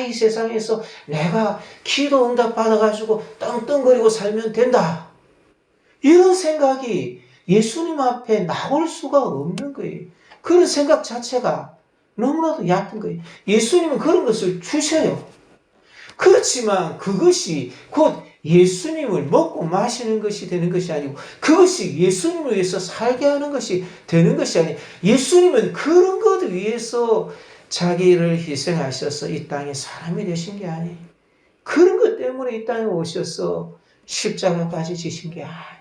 이 세상에서 내가 기도 응답 받아가지고 떵떵거리고 살면 된다. 이런 생각이 예수님 앞에 나올 수가 없는 거예요. 그런 생각 자체가 너무나도 얕은 거예요. 예수님은 그런 것을 주셔요. 그렇지만 그것이 곧 예수님을 먹고 마시는 것이 되는 것이 아니고 그것이 예수님을 위해서 살게 하는 것이 되는 것이 아니에요. 예수님은 그런 것 위해서 자기를 희생하셔서 이 땅에 사람이 되신 게 아니에요. 그런 것 때문에 이 땅에 오셔서 십자가까지 지신 게 아니에요.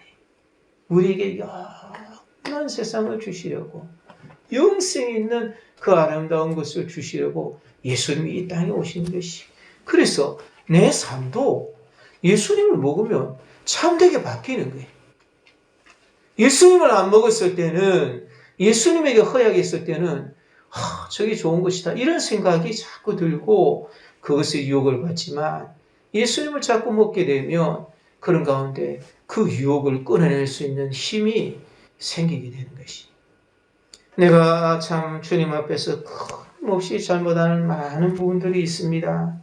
우리에게 영원한 세상을 주시려고 영생이 있는 그 아름다운 것을 주시려고 예수님이 이 땅에 오신 것이. 그래서 내 삶도 예수님을 먹으면 참되게 바뀌는 거예요. 예수님을 안 먹었을 때는 예수님에게 허약했을 때는 저게 좋은 것이다 이런 생각이 자꾸 들고 그것에 유혹을 받지만 예수님을 자꾸 먹게 되면 그런 가운데 그 유혹을 끊어낼 수 있는 힘이 생기게 되는 것이. 내가 참 주님 앞에서 큰 잘못하는 많은 부분들이 있습니다.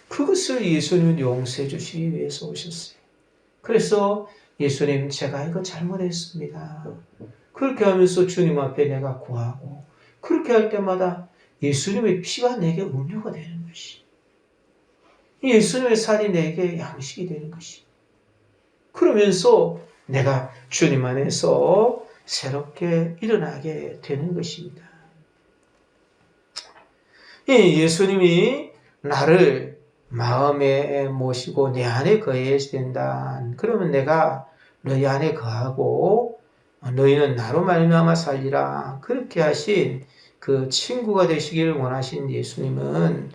그것을 예수님은 용서해 주시기 위해서 오셨어요. 그래서 예수님, 제가 이거 잘못했습니다. 그렇게 하면서 주님 앞에 내가 구하고, 그렇게 할 때마다 예수님의 피가 내게 음료가 되는 것이, 예수님의 살이 내게 양식이 되는 것이, 그러면서 내가 주님 안에서 새롭게 일어나게 되는 것입니다. 예수님이 나를 마음에 모시고 내 안에 거해야 된다. 그러면 내가 너희 안에 거하고 너희는 나로 말미암아 살리라. 그렇게 하신 그 친구가 되시기를 원하신 예수님은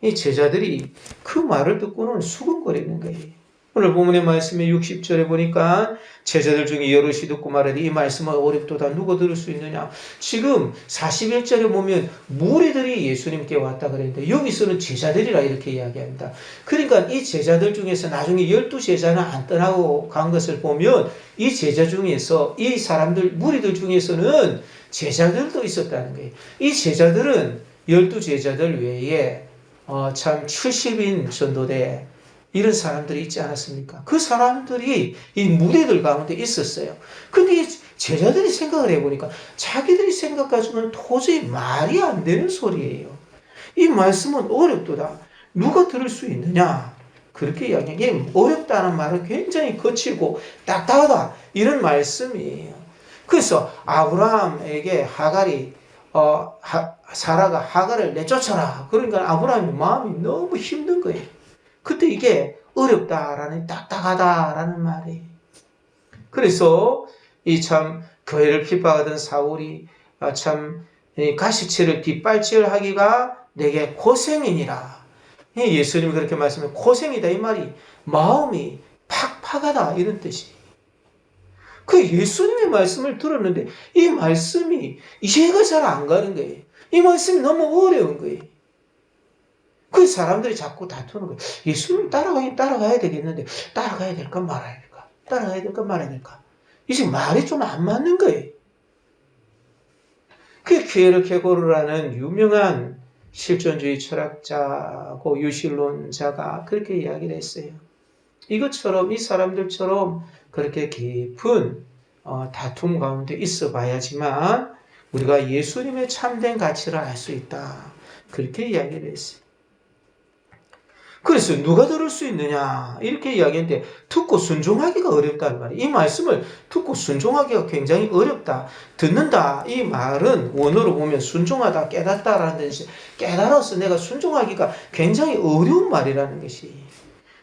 이 제자들이 그 말을 듣고는 수근거리는 거예요. 오늘 본문의 말씀에 60절에 보니까 제자들 중에 여럿이 듣고 말하되 이 말씀은 어렵도다. 누가 들을 수 있느냐. 지금 41절에 보면 무리들이 예수님께 왔다 그랬는데 여기서는 제자들이라 이렇게 이야기합니다. 그러니까 이 제자들 중에서 나중에 12제자는 안 떠나고 간 것을 보면 이 제자 중에서 이 사람들 무리들 중에서는 제자들도 있었다는 거예요. 이 제자들은 12제자들 외에 참 70인 전도대 이런 사람들이 있지 않았습니까? 그 사람들이 이 무리들 가운데 있었어요. 근데 이 제자들이 생각을 해보니까 자기들이 생각 가지고는 도저히 말이 안 되는 소리예요. 이 말씀은 어렵도다. 누가 들을 수 있느냐? 그렇게 이야기해요. 어렵다는 말은 굉장히 거칠고 딱딱하다. 이런 말씀이에요. 그래서 아브라함에게 하갈이 사라가 하갈을 내쫓아라. 그러니까 아브라함의 마음이 너무 힘든 거예요. 그때 이게 어렵다라는, 딱딱하다라는 말이에요. 그래서 이 참 교회를 핍박하던 사울이 참 가시체를 뒷발질하기가 내게 고생이니라. 예수님이 그렇게 말씀해 고생이다 이 말이 마음이 팍팍하다 이런 뜻이에요. 그 예수님의 말씀을 들었는데 이 말씀이 이해가 잘 안 가는 거예요. 이 말씀이 너무 어려운 거예요. 그 사람들이 자꾸 다투는 거예요. 예수님 따라가야 되겠는데 따라가야 될까 말아야 될까? 따라가야 될까 말아야 될까? 이제 말이 좀 안 맞는 거예요. 그 키에르케고르라는 유명한 실존주의 철학자고 유실론자가 그렇게 이야기를 했어요. 이것처럼 이 사람들처럼 그렇게 깊은 다툼 가운데 있어 봐야지만 우리가 예수님의 참된 가치를 알 수 있다. 그렇게 이야기를 했어요. 그래서 누가 들을 수 있느냐 이렇게 이야기했는데 듣고 순종하기가 어렵다는 말이에요. 이 말씀을 듣고 순종하기가 굉장히 어렵다. 듣는다 이 말은 원어로 보면 순종하다 깨닫다라는 뜻이 깨달아서 내가 순종하기가 굉장히 어려운 말이라는 것이.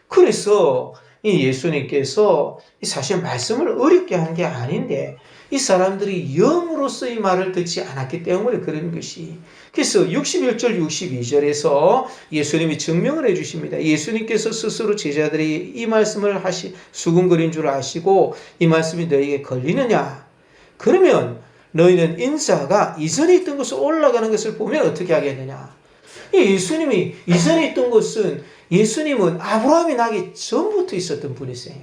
그래서 이 예수님께서 사실 말씀을 어렵게 하는 게 아닌데 이 사람들이 영으로서 이 말을 듣지 않았기 때문에 그런 것이. 그래서 61절 62절에서 예수님이 증명을 해 주십니다. 예수님께서 스스로 제자들이 이 말씀을 수군거린 줄 아시고 이 말씀이 너희에게 걸리느냐? 그러면 너희는 인자가 이전에 있던 곳으로 올라가는 것을 보면 어떻게 하겠느냐? 예수님이 이전에 있던 곳은 예수님은 아브라함이 나기 전부터 있었던 분이세요.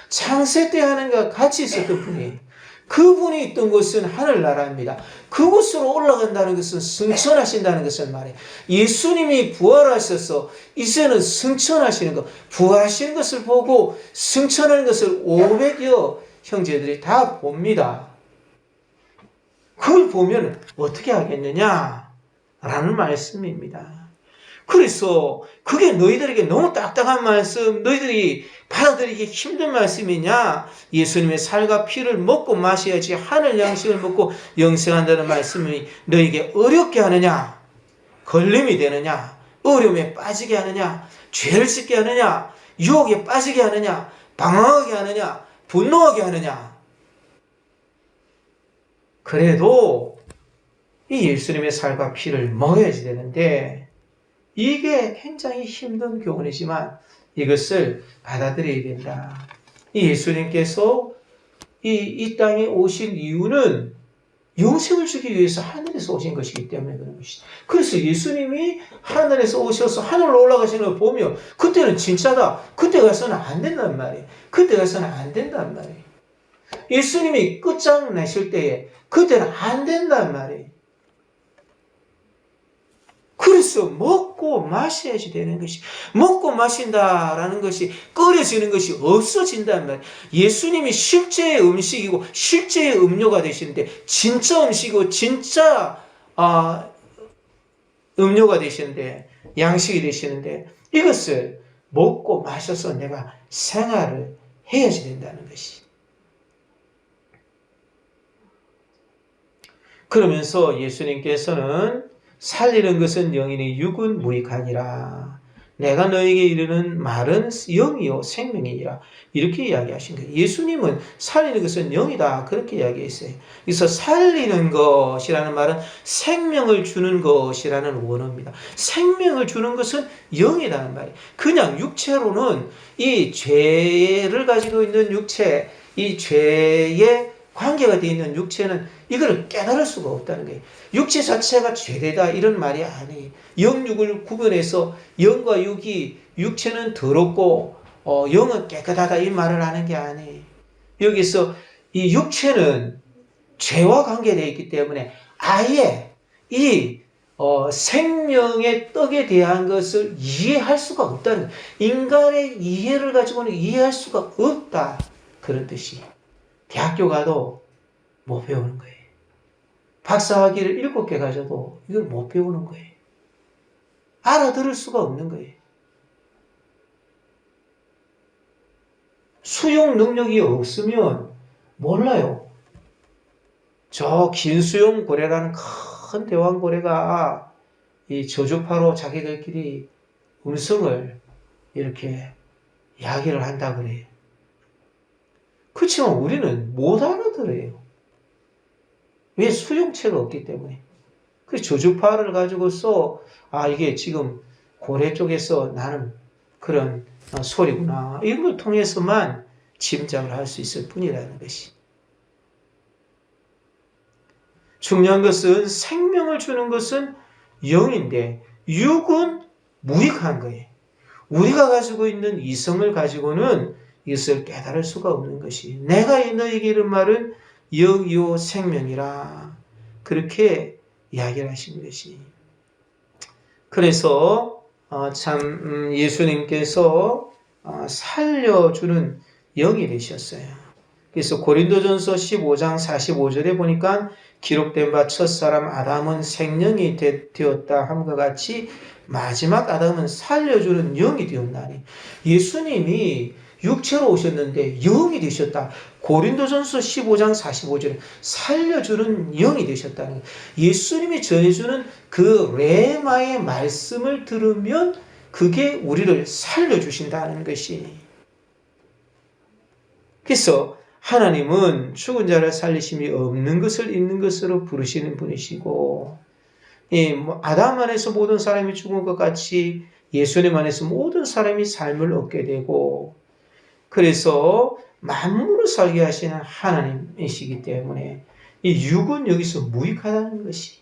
창세 때 하나님과 같이 있었던 분이에요. 그분이 있던 곳은 하늘나라입니다. 그곳으로 올라간다는 것은 승천하신다는 것을 말해요. 예수님이 부활하셔서 이제는 승천하시는 것, 부활하시는 것을 보고 승천하는 것을 500여 형제들이 다 봅니다. 그걸 보면 어떻게 하겠느냐? 라는 말씀입니다. 그래서 그게 너희들에게 너무 딱딱한 말씀, 너희들이 받아들이기 힘든 말씀이냐? 예수님의 살과 피를 먹고 마셔야지 하늘 양식을 먹고 영생한다는 말씀이 너희에게 어렵게 하느냐? 걸림이 되느냐? 어려움에 빠지게 하느냐? 죄를 짓게 하느냐? 유혹에 빠지게 하느냐? 방황하게 하느냐? 분노하게 하느냐? 그래도 이 예수님의 살과 피를 먹어야지 되는데 이게 굉장히 힘든 교훈이지만 이것을 받아들여야 된다. 이 예수님께서 이 땅에 오신 이유는 영생을 주기 위해서 하늘에서 오신 것이기 때문에 그런 것이다. 그래서 예수님이 하늘에서 오셔서 하늘로 올라가시는 걸 보면 그때는 진짜다. 그때 가서는 안 된단 말이에요. 그때 가서는 안 된단 말이에요. 예수님이 끝장내실 때에 그때는 안 된단 말이에요. 그래서 먹고 마셔야지 되는 것이, 먹고 마신다라는 것이 끓여지는 것이 없어진단 말이에요. 예수님이 실제의 음식이고 실제의 음료가 되시는데, 진짜 음식이고 진짜 음료가 되시는데, 양식이 되시는데, 이것을 먹고 마셔서 내가 생활을 해야지 된다는 것이. 그러면서 예수님께서는 살리는 것은 영이니 육은 무익하니라. 내가 너에게 이르는 말은 영이요 생명이니라. 이렇게 이야기하신 거예요. 예수님은 살리는 것은 영이다. 그렇게 이야기했어요. 그래서 살리는 것이라는 말은 생명을 주는 것이라는 원어입니다. 생명을 주는 것은 영이라는 말이에요. 그냥 육체로는 이 죄를 가지고 있는 육체, 이 죄의 관계가 되어 있는 육체는 이걸 깨달을 수가 없다는 거예요. 육체 자체가 죄되다 이런 말이 아니에요. 영육을 구분해서 영과 육이, 육체는 더럽고 영은 깨끗하다 이 말을 하는 게 아니에요. 여기서 이 육체는 죄와 관계되어 있기 때문에 아예 이 생명의 떡에 대한 것을 이해할 수가 없다는 거예요. 인간의 이해를 가지고는 이해할 수가 없다. 그런 뜻이에요. 대학교 가도 못 배우는 거예요. 박사학위를 7개 가져도 이걸 못 배우는 거예요. 알아들을 수가 없는 거예요. 수용 능력이 없으면 몰라요. 저 긴수용 고래라는 큰 대왕고래가 이 저주파로 자기들끼리 음성을 이렇게 이야기를 한다 그래요. 그렇지만 우리는 못 알아들어요. 왜? 수용체가 없기 때문에. 그 저주파를 가지고서 이게 지금 고래 쪽에서 나는 그런 소리구나. 이런 걸 통해서만 짐작을 할 수 있을 뿐이라는 것이. 중요한 것은 생명을 주는 것은 영인데 육은 무익한 거예요. 우리가 가지고 있는 이성을 가지고는 이것을 깨달을 수가 없는 것이. 내가 너에게 이른 말은 영이요 생명이라. 그렇게 이야기를 하신 것이. 그래서 참 예수님께서 살려주는 영이 되셨어요. 그래서 고린도전서 15장 45절에 보니까 기록된 바 첫사람 아담은 생명이 되었다 함과 같이 마지막 아담은 살려주는 영이 되었나니. 예수님이 육체로 오셨는데 영이 되셨다. 고린도전서 15장 45절에 살려주는 영이 되셨다는 거예요. 예수님이 전해주는 그 레마의 말씀을 들으면 그게 우리를 살려주신다는 것이. 그래서 하나님은 죽은 자를 살리심이 없는 것을 있는 것으로 부르시는 분이시고, 아담 안에서 모든 사람이 죽은 것 같이 예수님 안에서 모든 사람이 삶을 얻게 되고, 그래서 만물을 살게 하시는 하나님이시기 때문에 이 육은 여기서 무익하다는 것이.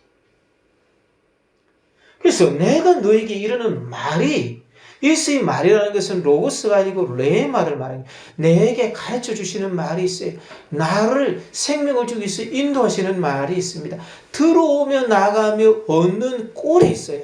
그래서 내가 너에게 이르는 말이, 여기서 이 말이라는 것은 로고스가 아니고 레마를 말합니다. 내게 가르쳐 주시는 말이 있어요. 나를 생명을 주기 위해서 인도하시는 말이 있습니다. 들어오며 나가며 얻는 꼴이 있어요.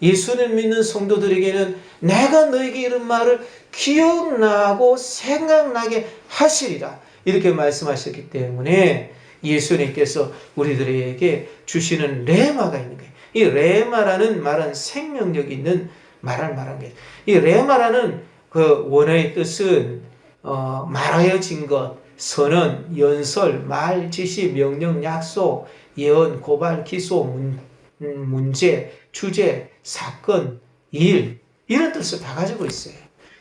예수를 믿는 성도들에게는 내가 너에게 이런 말을 기억나고 생각나게 하시리라. 이렇게 말씀하셨기 때문에 예수님께서 우리들에게 주시는 레마가 있는 거예요. 이 레마라는 말은 생명력 있는 말을 말하는 거예요. 이 레마라는 그 원어의 뜻은 말하여진 것, 선언, 연설, 말, 지시, 명령, 약속, 예언, 고발, 기소, 문제, 주제, 사건, 일, 이런 뜻을 다 가지고 있어요.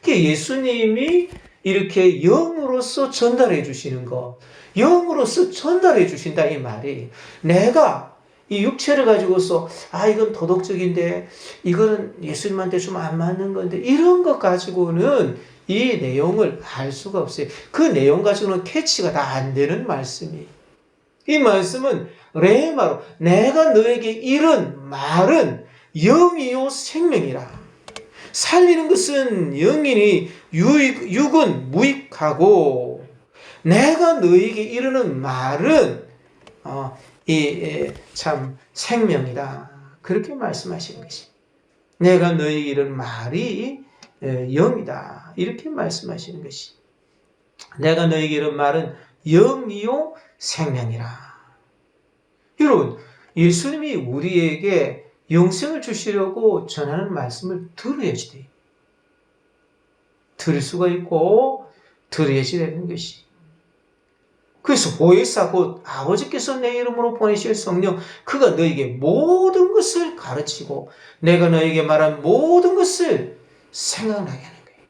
예수님이 이렇게 영으로서 전달해 주시는 것, 영으로서 전달해 주신다 이 말이. 내가 이 육체를 가지고서 이건 도덕적인데 이거는 예수님한테 좀 안 맞는 건데 이런 것 가지고는 이 내용을 알 수가 없어요. 그 내용 가지고는 캐치가 다 안 되는 말씀이에요. 이 말씀은 레마로 내가 너에게 이런 말은 영이요 생명이라. 살리는 것은 영이니 육은 무익하고 내가 너에게 이르는 말은 참 생명이다. 그렇게 말씀하시는 것이. 내가 너에게 이르는 말이 영이다. 이렇게 말씀하시는 것이. 내가 너에게 이르는 말은 영이요 생명이라. 여러분, 예수님이 우리에게 영생을 주시려고 전하는 말씀을 들어야지 돼요. 들을 수가 있고 들어야지 되는 것이. 그래서 보혜사 곧 아버지께서 내 이름으로 보내실 성령, 그가 너에게 모든 것을 가르치고 내가 너에게 말한 모든 것을 생각나게 하는 거예요.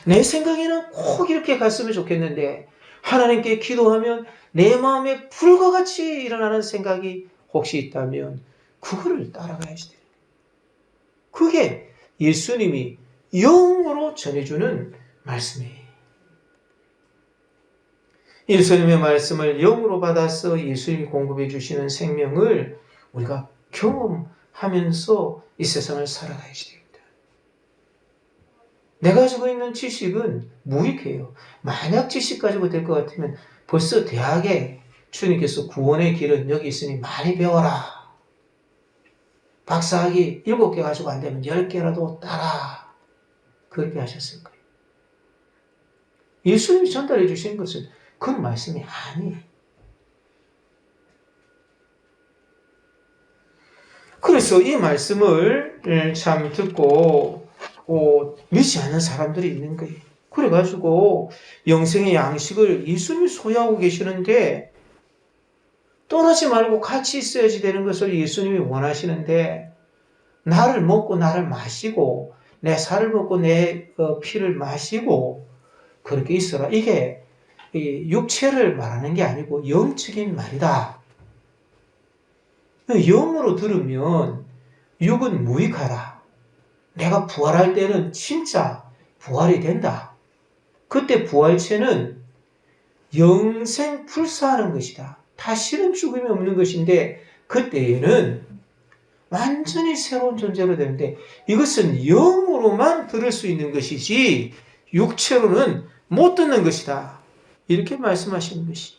내 생각에는 꼭 이렇게 갔으면 좋겠는데 하나님께 기도하면 내 마음에 불과 같이 일어나는 생각이 혹시 있다면 그거를 따라가야지 돼요. 그게 예수님이 영으로 전해주는 말씀이에요. 예수님의 말씀을 영으로 받아서 예수님이 공급해 주시는 생명을 우리가 경험하면서 이 세상을 살아가야지 됩니다. 내가 가지고 있는 지식은 무익해요. 만약 지식 가지고 될 것 같으면 벌써 대학에 주님께서 구원의 길은 여기 있으니 많이 배워라. 박사학위 7개 가지고 안 되면 10개라도 따라. 그렇게 하셨을 거예요. 예수님이 전달해 주신 것은 그 말씀이 아니에요. 그래서 이 말씀을 참 듣고 믿지 않는 사람들이 있는 거예요. 그래가지고 영생의 양식을 예수님이 소유하고 계시는데 떠나지 말고 같이 있어야지 되는 것을 예수님이 원하시는데 나를 먹고 나를 마시고 내 살을 먹고 내 피를 마시고 그렇게 있어라. 이게 육체를 말하는 게 아니고 영적인 말이다. 영으로 들으면 육은 무익하다. 내가 부활할 때는 진짜 부활이 된다. 그때 부활체는 영생 불사하는 것이다. 다시는 죽음이 없는 것인데 그때에는 완전히 새로운 존재로 되는데 이것은 영으로만 들을 수 있는 것이지 육체로는 못 듣는 것이다. 이렇게 말씀하시는 것이.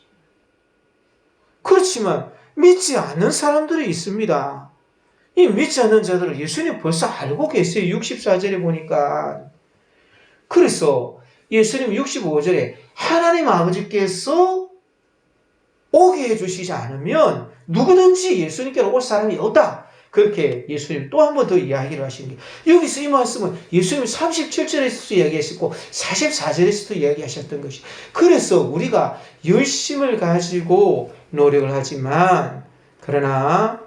그렇지만 믿지 않는 사람들이 있습니다. 이 믿지 않는 자들을 예수님 벌써 알고 계세요. 64절에 보니까. 그래서 예수님 65절에 하나님 아버지께서 오게 해주시지 않으면 누구든지 예수님께로 올 사람이 없다. 그렇게 예수님 또 한 번 더 이야기를 하시는 게 여기서 이 말씀은 예수님이 37절에서도 이야기하셨고 44절에서도 이야기하셨던 것이. 그래서 우리가 열심을 가지고 노력을 하지만 그러나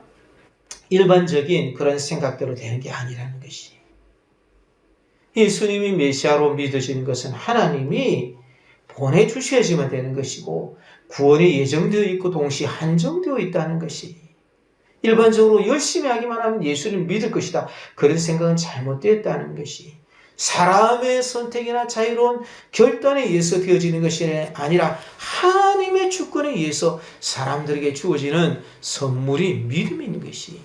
일반적인 그런 생각대로 되는 게 아니라는 것이. 예수님이 메시아로 믿어지는 것은 하나님이 보내주셔야지만 되는 것이고 구원이 예정되어 있고 동시에 한정되어 있다는 것이. 일반적으로 열심히 하기만 하면 예수를 믿을 것이다. 그런 생각은 잘못되었다는 것이. 사람의 선택이나 자유로운 결단에 의해서 되어지는 것이 아니라 하나님의 주권에 의해서 사람들에게 주어지는 선물이 믿음인 것이.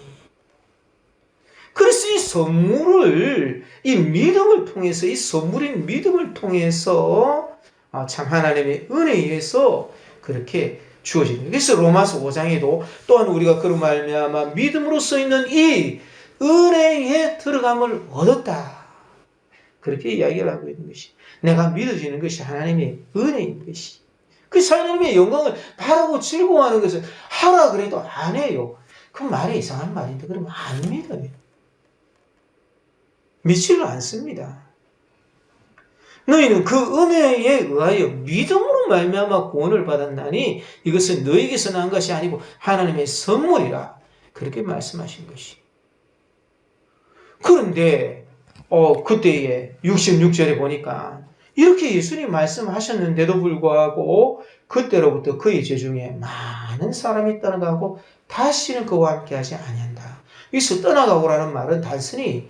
그래서 이 선물을, 이 믿음을 통해서, 이 선물인 믿음을 통해서 참 하나님의 은혜에 의해서 그렇게 주어지는 거예요. 그래서 로마서 5장에도 또한 우리가 그로 말미암아 믿음으로 써 있는 이 은혜에 들어감을 얻었다. 그렇게 이야기를 하고 있는 것이. 내가 믿어지는 것이 하나님의 은혜인 것이. 그래서 하나님의 영광을 바라고 즐거워하는 것을 하라 그래도 안 해요. 그 말이 이상한 말인데 그러면 안 믿어요. 믿지를 않습니다. 너희는 그 은혜에 의하여 믿음으로 말미암아 구원을 받았나니 이것은 너희에게서 난 것이 아니고 하나님의 선물이라. 그렇게 말씀하신 것이. 그런데 그때에 66절에 보니까 이렇게 예수님 말씀하셨는데도 불구하고 그때로부터 그의 제중에 많은 사람이 떠나가고 다시는 그와 함께하지 아니한다. 여기서 떠나가고라는 말은 단순히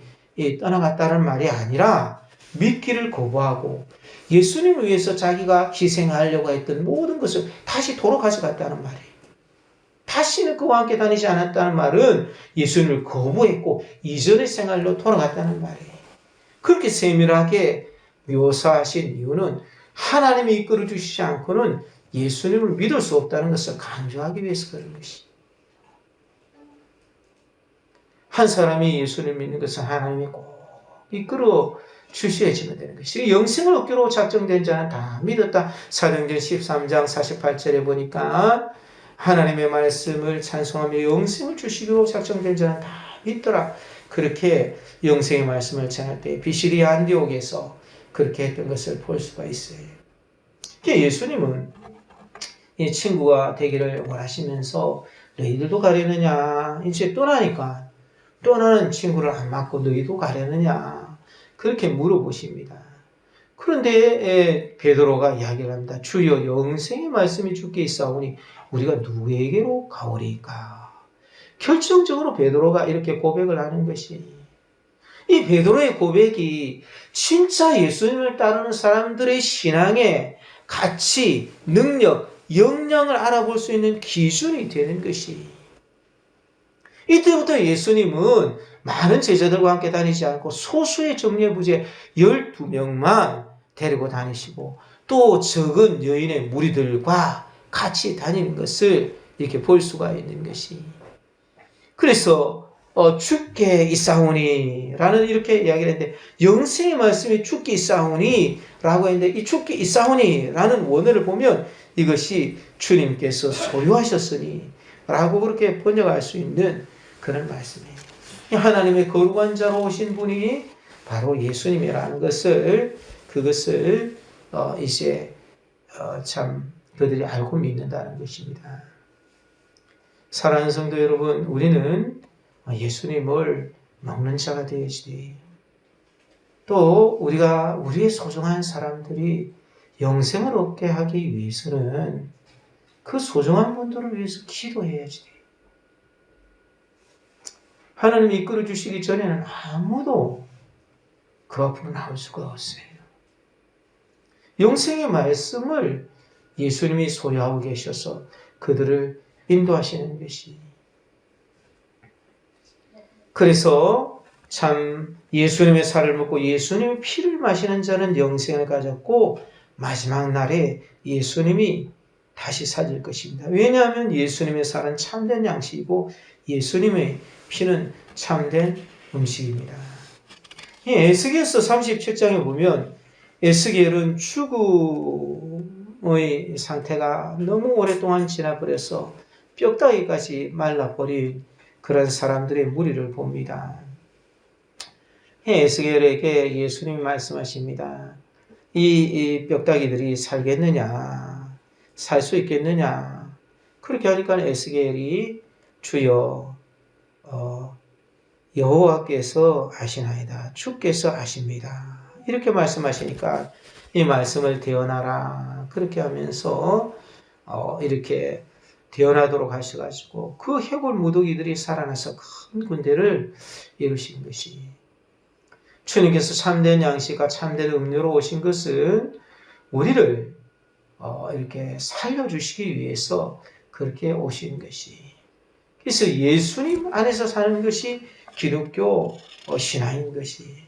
떠나갔다는 말이 아니라 믿기를 거부하고 예수님을 위해서 자기가 희생하려고 했던 모든 것을 다시 도로 가져갔다는 말이에요. 다시는 그와 함께 다니지 않았다는 말은 예수님을 거부했고 이전의 생활로 돌아갔다는 말이에요. 그렇게 세밀하게 묘사하신 이유는 하나님이 이끌어 주시지 않고는 예수님을 믿을 수 없다는 것을 강조하기 위해서 그런 것이. 한 사람이 예수를 믿는 것은 하나님이 꼭 이끌어 주셔야지만 되는 것이. 영생을 얻기로 작정된 자는 다 믿었다. 사도행전 13장 48절에 보니까 하나님의 말씀을 찬송하며 영생을 주시기로 작정된 자는 다 믿더라. 그렇게 영생의 말씀을 전할 때 비시리아 안디옥에서 그렇게 했던 것을 볼 수가 있어요. 예수님은 이 친구가 되기를 원하시면서 너희들도 가려느냐, 이제 떠나니까 떠나는 친구를 안 맞고 너희도 가려느냐 그렇게 물어보십니다. 그런데 베드로가 이야기를 합니다. 주여 영생의 말씀이 주께 있사오니 우리가 누구에게로 가오리까? 결정적으로 베드로가 이렇게 고백을 하는 것이, 이 베드로의 고백이 진짜 예수님을 따르는 사람들의 신앙의 가치, 능력, 역량을 알아볼 수 있는 기준이 되는 것이, 이때부터 예수님은 많은 제자들과 함께 다니지 않고 소수의 정예부재 12명만 데리고 다니시고 또 적은 여인의 무리들과 같이 다니는 것을 이렇게 볼 수가 있는 것이, 그래서 주께 있사오니 라는 이렇게 이야기를 했는데, 영생의 말씀이 주께 있사오니 라고 했는데, 이 주께 있사오니 라는 원어를 보면 이것이 주님께서 소유하셨으니 라고 그렇게 번역할 수 있는 그런 말씀이에요. 하나님의 거룩한 자로 오신 분이 바로 예수님이라는 것을, 그것을 이제 참 그들이 알고 믿는다는 것입니다. 사랑하는 성도 여러분, 우리는 예수님을 먹는 자가 되어야지. 또 우리가 우리의 소중한 사람들이 영생을 얻게 하기 위해서는 그 소중한 분들을 위해서 기도해야지. 하나님이 이끌어 주시기 전에는 아무도 그 앞으로 나올 수가 없어요. 영생의 말씀을 예수님이 소유하고 계셔서 그들을 인도하시는 것이. 그래서 참 예수님의 살을 먹고 예수님의 피를 마시는 자는 영생을 가졌고 마지막 날에 예수님이 다시 살릴 것입니다. 왜냐하면 예수님의 살은 참된 양식이고 예수님의 피는 참된 음식입니다. 이 에스겔서 37장에 보면 에스겔은 죽음의 상태가 너무 오랫동안 지나버려서 뼈다귀까지 말라버린 그런 사람들의 무리를 봅니다. 에스겔에게 예수님이 말씀하십니다. 이 뼈다귀들이 살겠느냐? 살 수 있겠느냐? 그렇게 하니까 에스겔이 주여 여호와께서 아시나이다. 주께서 아십니다. 이렇게 말씀하시니까 이 말씀을 대언하라. 그렇게 하면서 이렇게 대언하도록 하셔가지고 그 해골 무더기들이 살아나서 큰 군대를 이루신 것이, 주님께서 참된 양식과 참된 음료로 오신 것은 우리를 이렇게 살려주시기 위해서 그렇게 오신 것이. 그래서 예수님 안에서 사는 것이 기독교 신앙인 것이.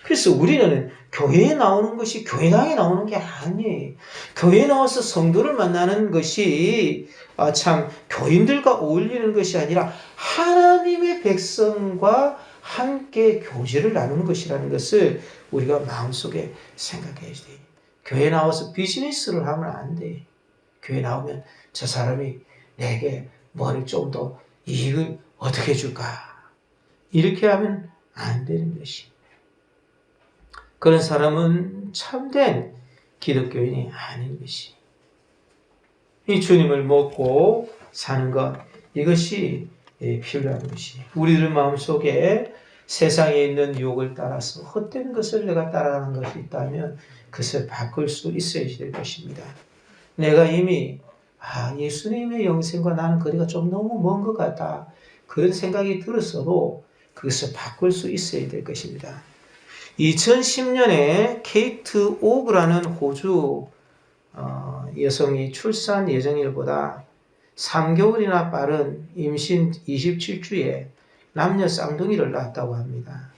그래서 우리는 교회에 나오는 것이 교회당에 나오는 게 아니에요. 교회에 나와서 성도를 만나는 것이 참 교인들과 어울리는 것이 아니라 하나님의 백성과 함께 교제를 나누는 것이라는 것을 우리가 마음속에 생각해야 돼요. 교회 나와서 비즈니스를 하면 안 돼. 교회 나오면 저 사람이 내게 뭐를 좀 더 이익을 어떻게 줄까? 이렇게 하면 안 되는 것이. 그런 사람은 참된 기독교인이 아닌 것이. 이 주님을 먹고 사는 것, 이것이 필요한 것이. 우리들 마음속에 세상에 있는 유혹을 따라서 헛된 것을 내가 따라가는 것이 있다면 그것을 바꿀 수 있어야 될 것입니다. 내가 이미 예수님의 영생과 나는 거리가 좀 너무 먼 것 같다, 그런 생각이 들었어도 그것을 바꿀 수 있어야 될 것입니다. 2010년에 케이트 오브라는 호주 여성이 출산 예정일보다 3개월이나 빠른 임신 27주에 남녀 쌍둥이를 낳았다고 합니다.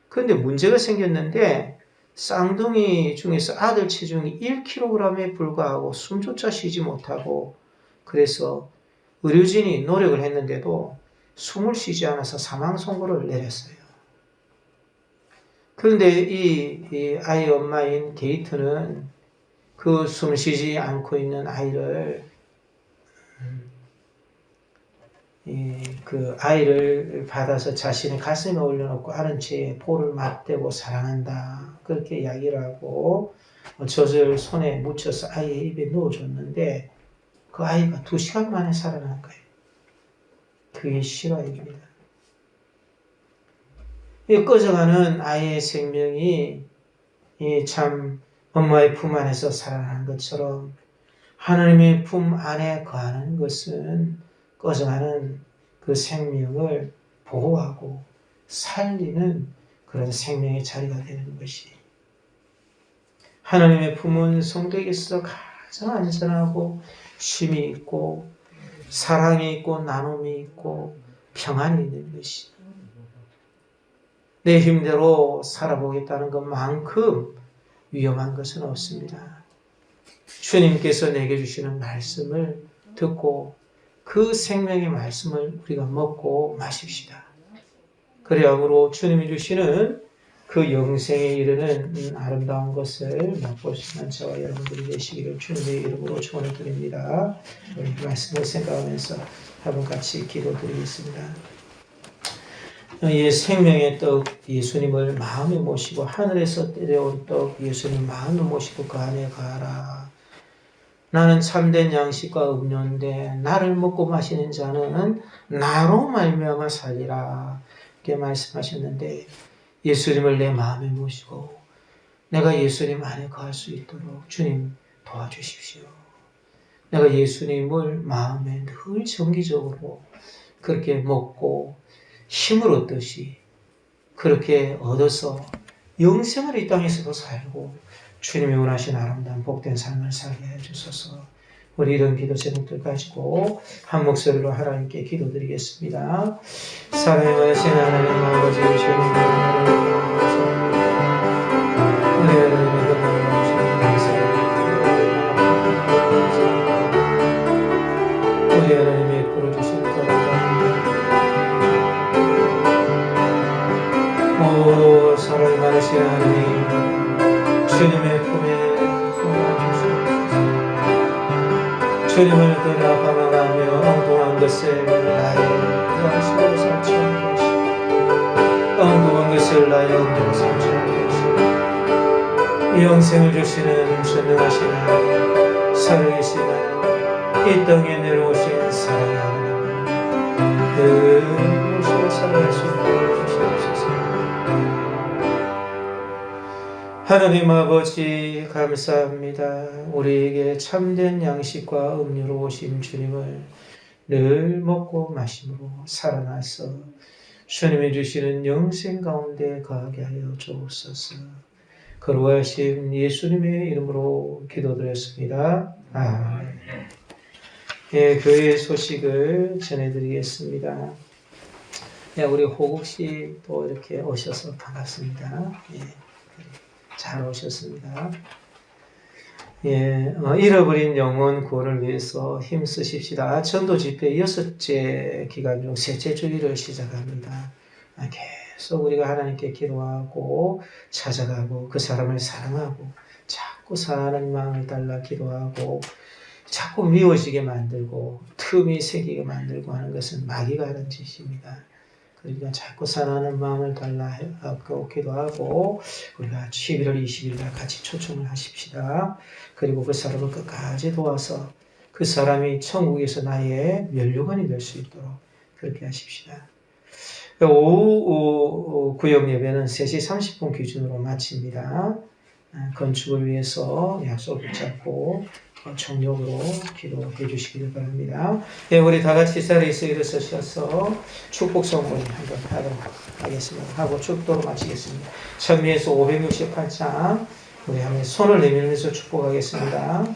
그런데 문제가 생겼는데 쌍둥이 중에서 아들 체중이 1kg에 불과하고 숨조차 쉬지 못하고 그래서 의료진이 노력을 했는데도 숨을 쉬지 않아서 사망 선고를 내렸어요. 그런데 이 아이 엄마인 게이트는 그 숨 쉬지 않고 있는 아이를 그 아이를 받아서 자신의 가슴에 올려놓고 아는 채 볼을 맞대고 사랑한다. 그렇게 이야기를 하고 젖을 손에 묻혀서 아이의 입에 넣어줬는데 그 아이가 2시간 만에 살아난 거예요. 그게 실화입니다. 이 꺼져가는 아이의 생명이 참 엄마의 품 안에서 살아나는 것처럼 하나님의 품 안에 거하는 것은 꺼져가는 그 생명을 보호하고 살리는 그런 생명의 자리가 되는 것이 하나님의 품은 성도에게 있어서 가장 안전하고 쉼이 있고 사랑이 있고 나눔이 있고 평안이 있는 것이 내 힘대로 살아보겠다는 것만큼 위험한 것은 없습니다. 주님께서 내게 주시는 말씀을 듣고 그 생명의 말씀을 우리가 먹고 마십시다. 그래야므로 주님이 주시는 그 영생에 이르는 아름다운 것을 맛볼 수 있는 저와 여러분들이 되시기를 주님의 이름으로 축원을 드립니다. 우리 말씀을 생각하면서 한번 같이 기도드리겠습니다. 이 생명의 떡 예수님을 마음에 모시고 하늘에서 내려온 떡 예수님 마음에 모시고 그 안에 가라. 나는 참된 양식과 음료인데 나를 먹고 마시는 자는 나로 말미암아 살리라. 이렇게 말씀하셨는데 예수님을 내 마음에 모시고 내가 예수님 안에 거할 수 있도록 주님 도와주십시오. 내가 예수님을 마음에 늘 정기적으로 그렇게 먹고 힘을 얻듯이 그렇게 얻어서 영생을 이 땅에서도 살고 주님이 원하신 아름다운 복된 삶을 살게 해주소서. 우리 이런 기도 제목들 가지고 한 목소리로 하나님께 기도드리겠습니다. 사랑의 많으신 하나님 아버지 주님 감사합니다. 우리 하나님의 은혜를 주님 감사합니다. 우리 하나님의 부르주신 오 사랑이 많으신 하나님 주님의 품에 품어주시옵소서. 주님을 떠나 방황하며 엉뚱한 것을 나의 양식으로 삼지 않게 하시고 엉뚱한 것을 나의 엉뚱으로 삼지 않게 하시고 이 영생을 주시는 전능하신 하나님 살아계신 하나님 이 땅에 내려오신 사랑의 하나님 늘 모시고 살아갈 수 있도록 주시옵소서. 하나님 아버지 감사합니다. 우리에게 참된 양식과 음료로 오신 주님을 늘 먹고 마심으로 살아나서 주님이 주시는 영생 가운데 거하게 하여 주옵소서. 거룩하신 예수님의 이름으로 기도드렸습니다. 아멘. 예, 교회 소식을 전해드리겠습니다. 예, 우리 호국 씨 또 이렇게 오셔서 반갑습니다. 예. 잘 오셨습니다. 예, 잃어버린 영혼 구원을 위해서 힘쓰십시다. 전도 집회 6째 기간 중 3째 주일을 시작합니다. 계속 우리가 하나님께 기도하고 찾아가고 그 사람을 사랑하고 자꾸 사랑하는 마음을 달라 기도하고 자꾸 미워지게 만들고 틈이 생기게 만들고 하는 것은 마귀가 하는 짓입니다. 그러니까 자꾸 사랑하는 마음을 달라 기도하고 우리가 11월 20일 날 같이 초청을 하십시다. 그리고 그 사람을 끝까지 도와서 그 사람이 천국에서 나의 면류관이 될 수 있도록 그렇게 하십시다. 오후 구역 예배는 3시 30분 기준으로 마칩니다. 건축을 위해서 약속을 붙잡고 정력으로 기도해 주시길 바랍니다. 네, 우리 다 같이 자리에서 일어서셔서 축복 성문 한번 하도록 하겠습니다. 하고 축도로 마치겠습니다. 천미에서 568장 우리 함께 손을 내밀면서 축복하겠습니다.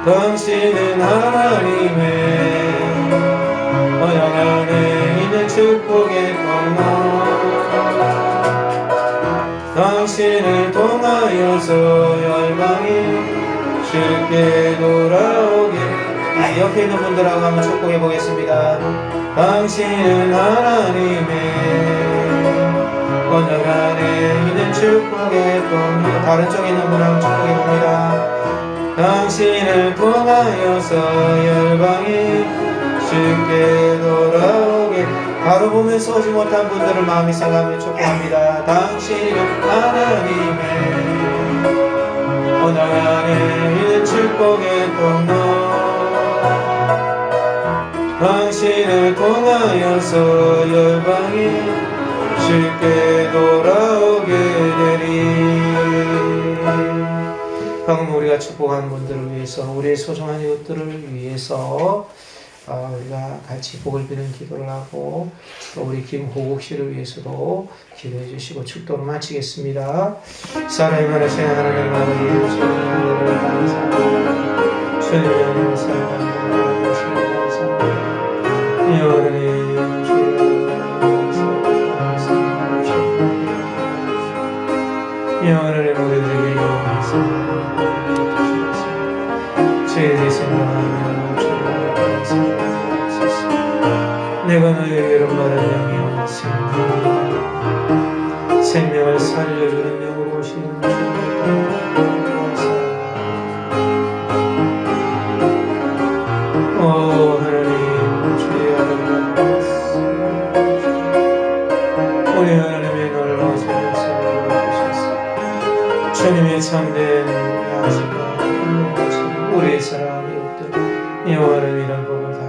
당신은 당신을 통하여서 열방이 쉽게 돌아오게. 옆에 있는 분들하고 한번 축복해 보겠습니다. 당신은 하나님의 언약 안에 있는 축복의 동. 다른 쪽에 있는 분하고 축복해 봅니다. 당신을 통하여서 열방이 쉽게 돌아오게. 바로 보면서 오지 못한 분들을 마음에 생각하며 축복합니다. 당신은 하나님의 언약 안에 있는 축복의 통로. 당신을 통하여서 열방이 쉽게 돌아오게 되리. 방금 우리가 축복한 분들을 위해서, 우리의 소중한 이웃들을 위해서 우리가 같이 복을 비는 기도를 하고, 또 우리 김호국 씨를 위해서도 기도해 주시고 축도를 마치겠습니다. 사랑이 많으신 하나님 아버지, 주님을 감사합니다. 주님의 은혜를 사랑합니다. 주님을 감사합니다. 이 하나님 주의 이 하나님 우리들에게 영원히 저희들이 생각하며 내가 너에게 이런 말을 명령 생명을 살려주는 영으로 오시는 하나님 주의 아름다운 말씀 우리 하나님의 놀라운 생명을 주셔서 주님의 참된 양식과 우리의 사랑하는 이웃들 영원한 이런 복을 다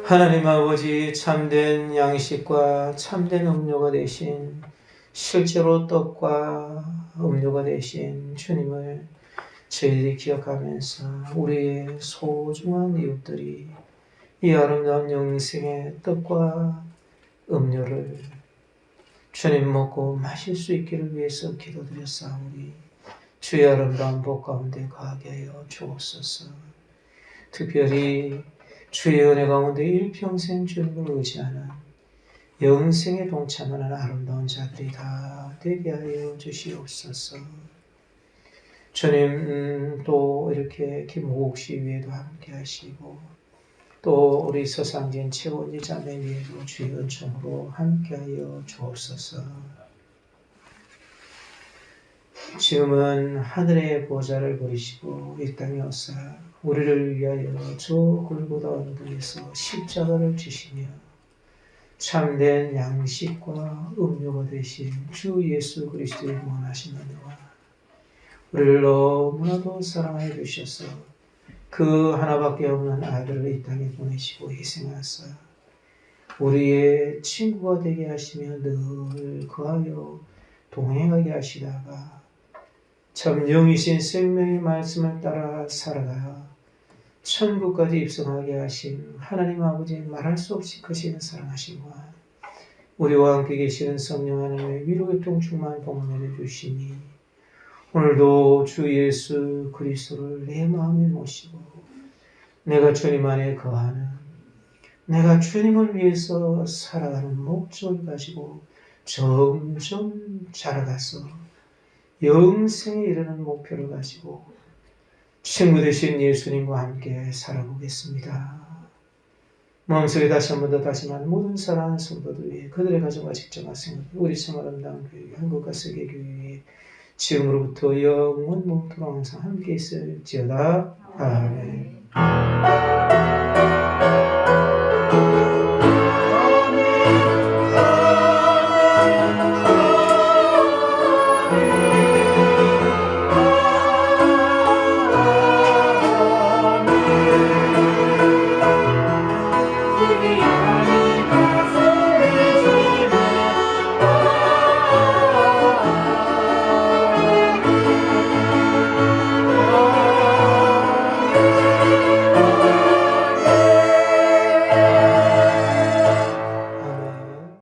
하나님 아버지, 참된 양식과 참된 음료가 되신, 실제로 떡과 음료가 되신 주님을 저희들이 기억하면서 우리의 소중한 이웃들이 이 아름다운 영생의 떡과 음료를 주님 먹고 마실 수 있기를 위해서 기도드렸사오니 주의 아름다운 복 가운데 거하게 하여 주옵소서. 특별히 주의 은혜 가운데 일평생 주님을 의지하는 영생에 동참하는 아름다운 자들이 다 되게 하여 주시옵소서. 주님 또 이렇게 김호국 씨 위에도 함께 하시고 또 우리 서상진 최원지 자매 위에도 주의 은총으로 함께 하여 주옵소서. 지금은 하늘의 보좌를 버리시고 이 땅에 오사 우리를 위하여 저 골고다 언덕에서 십자가를 지시며 참된 양식과 음료가 되신 주 예수 그리스도의 원하신 은혜와 우리를 너무나도 사랑해 주셔서 그 하나밖에 없는 아들을 이 땅에 보내시고 희생하사 우리의 친구가 되게 하시며 늘 거하여 동행하게 하시다가 참 영이신 생명의 말씀을 따라 살아가 천국까지 입성하게 하신 하나님 아버지의 말할 수 없이 크신 사랑하심과 우리와 함께 계시는 성령 하나님의 위로교통 충만 복을 내려주시니 오늘도 주 예수 그리스도를 내 마음에 모시고 내가 주님 안에 거하는, 내가 주님을 위해서 살아가는 목적을 가지고 점점 자라가서 영생에 이르는 목표를 가지고 친구 되신 예수님과 함께 살아보겠습니다. 마음속에 다시 한 번 더 다짐하는 모든 사랑하는 성도들 위해 그들의 가정과 직장과 생활, 우리 참 아름다운 교회, 한국과 세계 교회에 지금으로부터 영원 몸토록 항상 함께 있을지어다. 아멘.